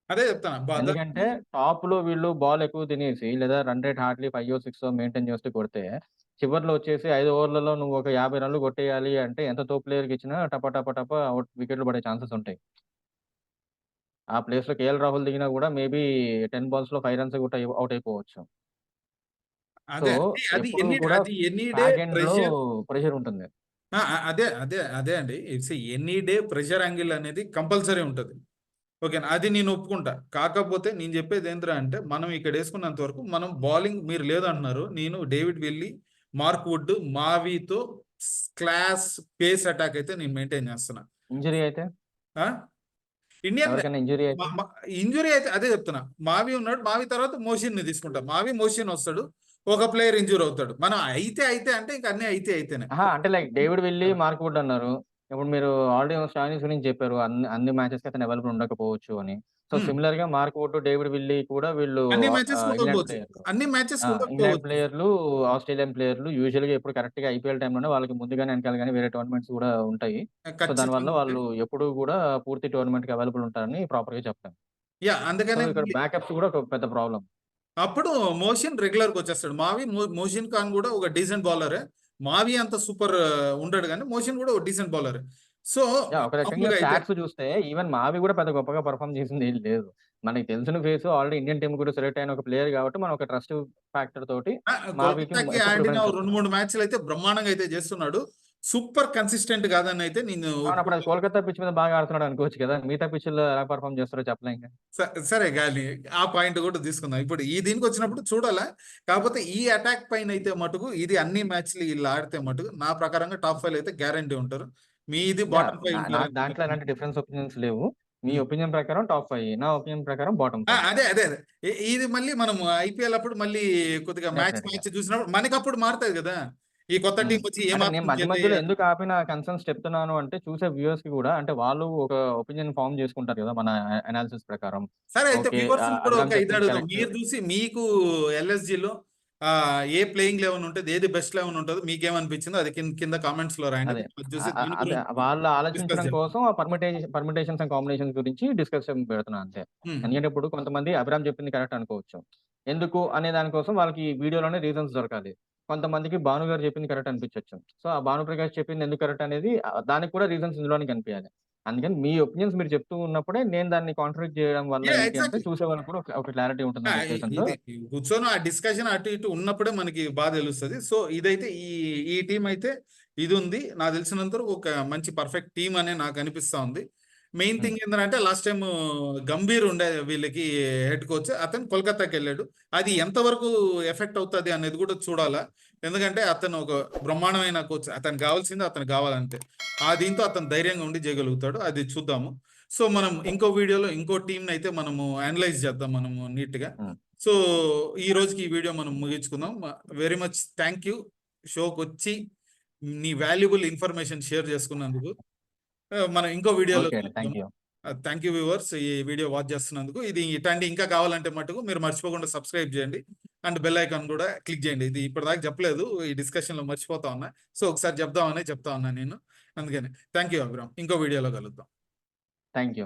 అదే చెప్తాను. ఎందుకంటే టాప్‌లో వీళ్ళు బాల్ ఎక్కువ తినేసి లేదా రన్ రేట్ హార్డ్‌లీ 5 6 మెయింటైన్ చేస్తూ కొడితే చివర్లో వచ్చేసి 5 ఓవర్లలో నువ్వు ఒక 50 రన్‌లు కొట్టేయాలి అంటే ఎంత తోపు ప్లేయర్‌కి ఇచ్చినా టప టప టప వికెట్‌లు పడే ఛాన్సెస్ ఉంటాయి. ఆ ప్లేస్‌లో కేఎల్ రాహుల్ దిగినా కూడా మేబీ 10 బాల్స్‌లో 5 రన్సే కొట్టి ఔట్ అయిపోవచ్చు. సో, అదే. అది ఎప్పుడు కూడా అది ఎనీ డే బ్యాక్ ఎండ్‌లో ప్రెషర్. ప్రెషర్ ఉంటుంది. అదే అండి. It's any day pressure angle అనేది కంపల్సరీ ఉంటది. ఓకేనా. అది నేను ఒప్పుకుంటా. కాకపోతే నేను చెప్పేది ఏందిరా అంటే మనం ఇక్కడ యేసుకున్నంత వరకు మనం బౌలింగ్ మీరు లేదంటున్నారు. నేను డేవిడ్ విల్లీ, మార్క్ వుడ్, మావీతో క్లాస్ పేస్ అటాక్ అయితే నేను మెయింటైన్ చేస్తున్నా. ఇంజ్యూరీ అయితే? ఆ! ఇండియన్ ఎవరికైనా ఇంజ్యూరీ మ అయితే? మ ఇంజ్యూరీ అయితే అదే చెప్తున్నా. మావి ఉన్నాడు. మావి తర్వాత మోషిన్‌ని తీసుకుంటా. మావి, మోషిన్ వస్తాడు. ఒక ప్లేయర్ ఇంజ్యూర్ అవుతాడు. మనం అయితే అంటే ఇంక అన్నీ అయితేనే. అహా! అంటే like David Willey, Mark would అన్నారు. ఇప్పుడు మీరు ఆల్రెడీ స్టాయినిస్ గురించి చెప్పారు. అన్ని మ్యాచెస్‌కి అతను అవైలబుల్ ఉండకపోవచ్చు అని. సో, హ్మ్. సిమిలర్‌గా మార్క్ వుడ్, డేవిడ్ విల్లీ కూడా వీళ్ళు అన్ని మ్యాచెస్‌కి ఇంగ్లాండ్ ఉండకపోవచ్చు. ప్లేయర్లు. అన్ని మ్యాచెస్‌కి ఇంగ్లాండ్ ఉండకపోవచ్చు. ప్లేయర్లు, ఆస్ట్రేలియన్ ప్లేయర్లు యూజువల్‌గా ఎప్పుడు కరెక్ట్‌గా ఐపీఎల్ టైమ్‌లోనే వాళ్ళకి ముందు గాని, వెనకాల గాని వేరే టోర్నమెంట్స్ కూడా ఉంటాయి. సో, దానివల్ల ఖచ్చితంగా ఉంటాయి. వాళ్ళు ఎప్పుడూ కూడా పూర్తి టోర్నమెంట్‌కి అవైలబుల్ ఉంటారని ప్రాపర్‌గా చెప్పలేం. సో, అందుకనే ఇక్కడ బ్యాకప్స్ కూడా ఒక పెద్ద ప్రాబ్లమ్. అప్పుడు మోషిన్ రెగ్యులర్‌గా వచ్చేస్తాడు. మోషిన్ ఖాన్ కూడా ఒక డీసెంట్ బౌలరే. మావి అంత సూపర్ ఉండడు గానీ, మోషిన్ కూడా ఒక డీసెంట్ బౌలరే. సో, ఒక రకంగా మామూలుగా అయితే స్టాట్స్ చూస్తే ఈవెన్ మావి కూడా పెద్ద గొప్పగా పెర్ఫార్మ్ చేసిందేం లేదు. మనకి తెలిసిన ఫేసు ఆల్రెడీ ఇండియన్ టీమ్ కూడా సెలెక్ట్ అయిన ఒక ప్లేయర్ కాబట్టి మనం ఒక ట్రస్ట్ ఫ్యాక్టర్ తోటి మావికి కోల్కతాకి ఎక్కువ ఆడిన ప్రిఫరెన్స్ 2, ఇస్తున్నాం. 3 మ్యాచ్‌లయితే బ్రహ్మాండంగా అయితే చేస్తున్నాడు. సూపర్ కన్సిస్టెంట్ కాదని అయితే నేను అవును. అప్పుడు అది ఒప్పుకుంటాను. కోల్కతా పిచ్ మీద బాగా ఆడుతున్నాడు అనుకోవచ్చు కదా! మిగతా పిచ్‌ల్లో ఎలా పెర్ఫార్మ్ చేస్తారో చెప్పలేంగా. సరే గాని ఆ పాయింట్ కూడా తీసుకుందాం. ఇప్పుడు ఈ దీనికొచ్చినప్పుడు చూడాలా. కాకపోతే ఈ అటాక్ పైన అయితే మటుకు ఇది అన్ని మ్యాచ్‌లు ఈళ్ళు ఆడితే మటుకు నా ప్రకారంగా టాప్ 5 అయితే గ్యారంటీ ఉంటారు. మీది బాటమ్ 5 నాకు దాంట్లో ఉంటారని. ఎలాంటి డిఫరెన్స్ ఒపీనియన్స్ లేవు. మీ హ్మ్. ఒపీనియన్ ప్రకారం టాప్ 5 నా ఒపీనియన్ ప్రకారం బాటమ్ 5 అదే. ఇది మళ్ళీ మనం ఐపీఎల్ అప్పుడు మళ్ళీ కొద్దిగా మ్యాచ్ డెఫినెట్‌గా. మ్యాచ్ చూసినప్పుడు మనకప్పుడు మారుతది గదా! ఈ కొత్త హ్మ్. టీం వచ్చి అంటే నేను ఏమాత్రం మధ్య చేంజ్ మధ్యలో అయ్యారు. ఎందుకు ఆపిన కన్సర్న్స్ చెప్తున్నాను అంటే చూసే వ్యూవర్స్‌కి గూడా అంటే వాళ్ళు ఒక ఒపీనియన్ ఫార్మ్ చేసుకుంటారు గదా! మన అనాలిసిస్ ప్రకారం. సరే అయితే ఓకే. వ్యూవర్స్ కూడా ఒక అభిరామ్ ఇది చెప్పింది అడుగుదాం. కరెక్ట్. మీరు చూసి మీకు ఎల్ఎస్జిలో ఏ ప్లేయింగ్ 11 ఉంటది, ఏది బెస్ట్ 11 ఉంటదో మీకేమనిపించిందో అది కింద కామెంట్స్ లో రాయండి. అదే. అది చూసి దీని అదే గురించి వాళ్ళు డిస్కస్ ఆలోచించడం చేద్దాం. కోసం ఆ పర్మిటేషన్స్ అండ్ కాంబినేషన్స్ గురించి డిస్కషన్ పెడుతున్నా అంతే. హ్మ్. ఎందుకంటే ఇప్పుడు కొంతమంది అభిరామ్ చెప్పింది కరెక్ట్ అనుకోవచ్చు. ఎందుకు అనే దాని కోసం వాళ్ళకి వీడియోలోనే రీజన్స్ దొరకాలి. కొంతమందికి భాను గారు చెప్పింది కరెక్ట్ అనిపించొచ్చు. సో, ఆ భానుప్రకాష్ చెప్పింది ఎందుకు కరెక్ట్ అనేది దానికి కూడా రీజన్స్ ఇందులోనే కనిపియాలి. అందుకని మీ ఒపీనియన్స్ మీరు చెప్తూ ఉన్నప్పుడే నేను దాన్ని కాంట్రిడిక్ట్ చేయడం వల్ల ఏంటి అంటే ఎగ్జాక్ట్లీ. చూసేవాళ్ళకి కూడా ఒక క్లారిటీ ఉంటుందనే ఉద్దేశంతో ఇది కూర్చొని ఆ డిస్కషన్ అటు ఇటు ఉన్నప్పుడే మనకి బాగా తెలుస్తుంది. సో ఇదైతే ఈ టీం అయితే ఇది ఉంది. నాకు తెలిసినంత వరకు ఒక మంచి పర్ఫెక్ట్ టీం అనే నాకు అనిపిస్తా ఉంది. మెయిన్ హ్మ్. థింగ్ ఏంటంటే లాస్ట్ టైం గంభీర్ ఉండే వీళ్ళకి హెడ్ కోచ్, అతను కోల్కతాకి వెళ్ళాడు. అది ఎంతవరకు ఎఫెక్ట్ అవుతుంది అనేది కూడా చూడాలా. ఎందుకంటే అతను ఒక బ్రహ్మాండమైన కోచ్, అతనికి కావాల్సింది అతనికి కావాలంటే దీంతో అతను ధైర్యంగా ఉండి చేయగలుగుతాడు. అది చూద్దాము. సో మనం ఇంకో వీడియోలో ఇంకో టీంని అయితే మనము అనలైజ్ చేద్దాం మనము నీట్గా. హ్మ్. సో ఈ రోజుకి ఈ వీడియో మనం ముగించుకుందాం. వెరీ మచ్ థ్యాంక్ యూ షోకి వచ్చి నీ వాల్యుబుల్ ఇన్ఫర్మేషన్ షేర్ చేసుకున్నందుకు. మనం ఇంకో వీడియోలో ఓకే అండి. కలుద్దాం. Thank you. Thank you viewers, ఈ వీడియో వాచ్ చేస్తున్నందుకు. ఇది ఇట్లాంటి ఇంకా కావాలంటే మటుకు మీరు మర్చిపోకుండా సబ్స్క్రైబ్ చేయండి అండ్ బెల్ ఐకాన్ కూడా క్లిక్ చేయండి. ఇది ఇప్పటిదాకా చెప్పలేదు, ఈ డిస్కషన్లో మర్చిపోతా ఉన్నా. సో ఒకసారి చెప్తా ఉన్నా నేను. అందుకని థ్యాంక్ యూ అభిరామ్, ఇంకో వీడియోలో కలుద్దాం. Thank you.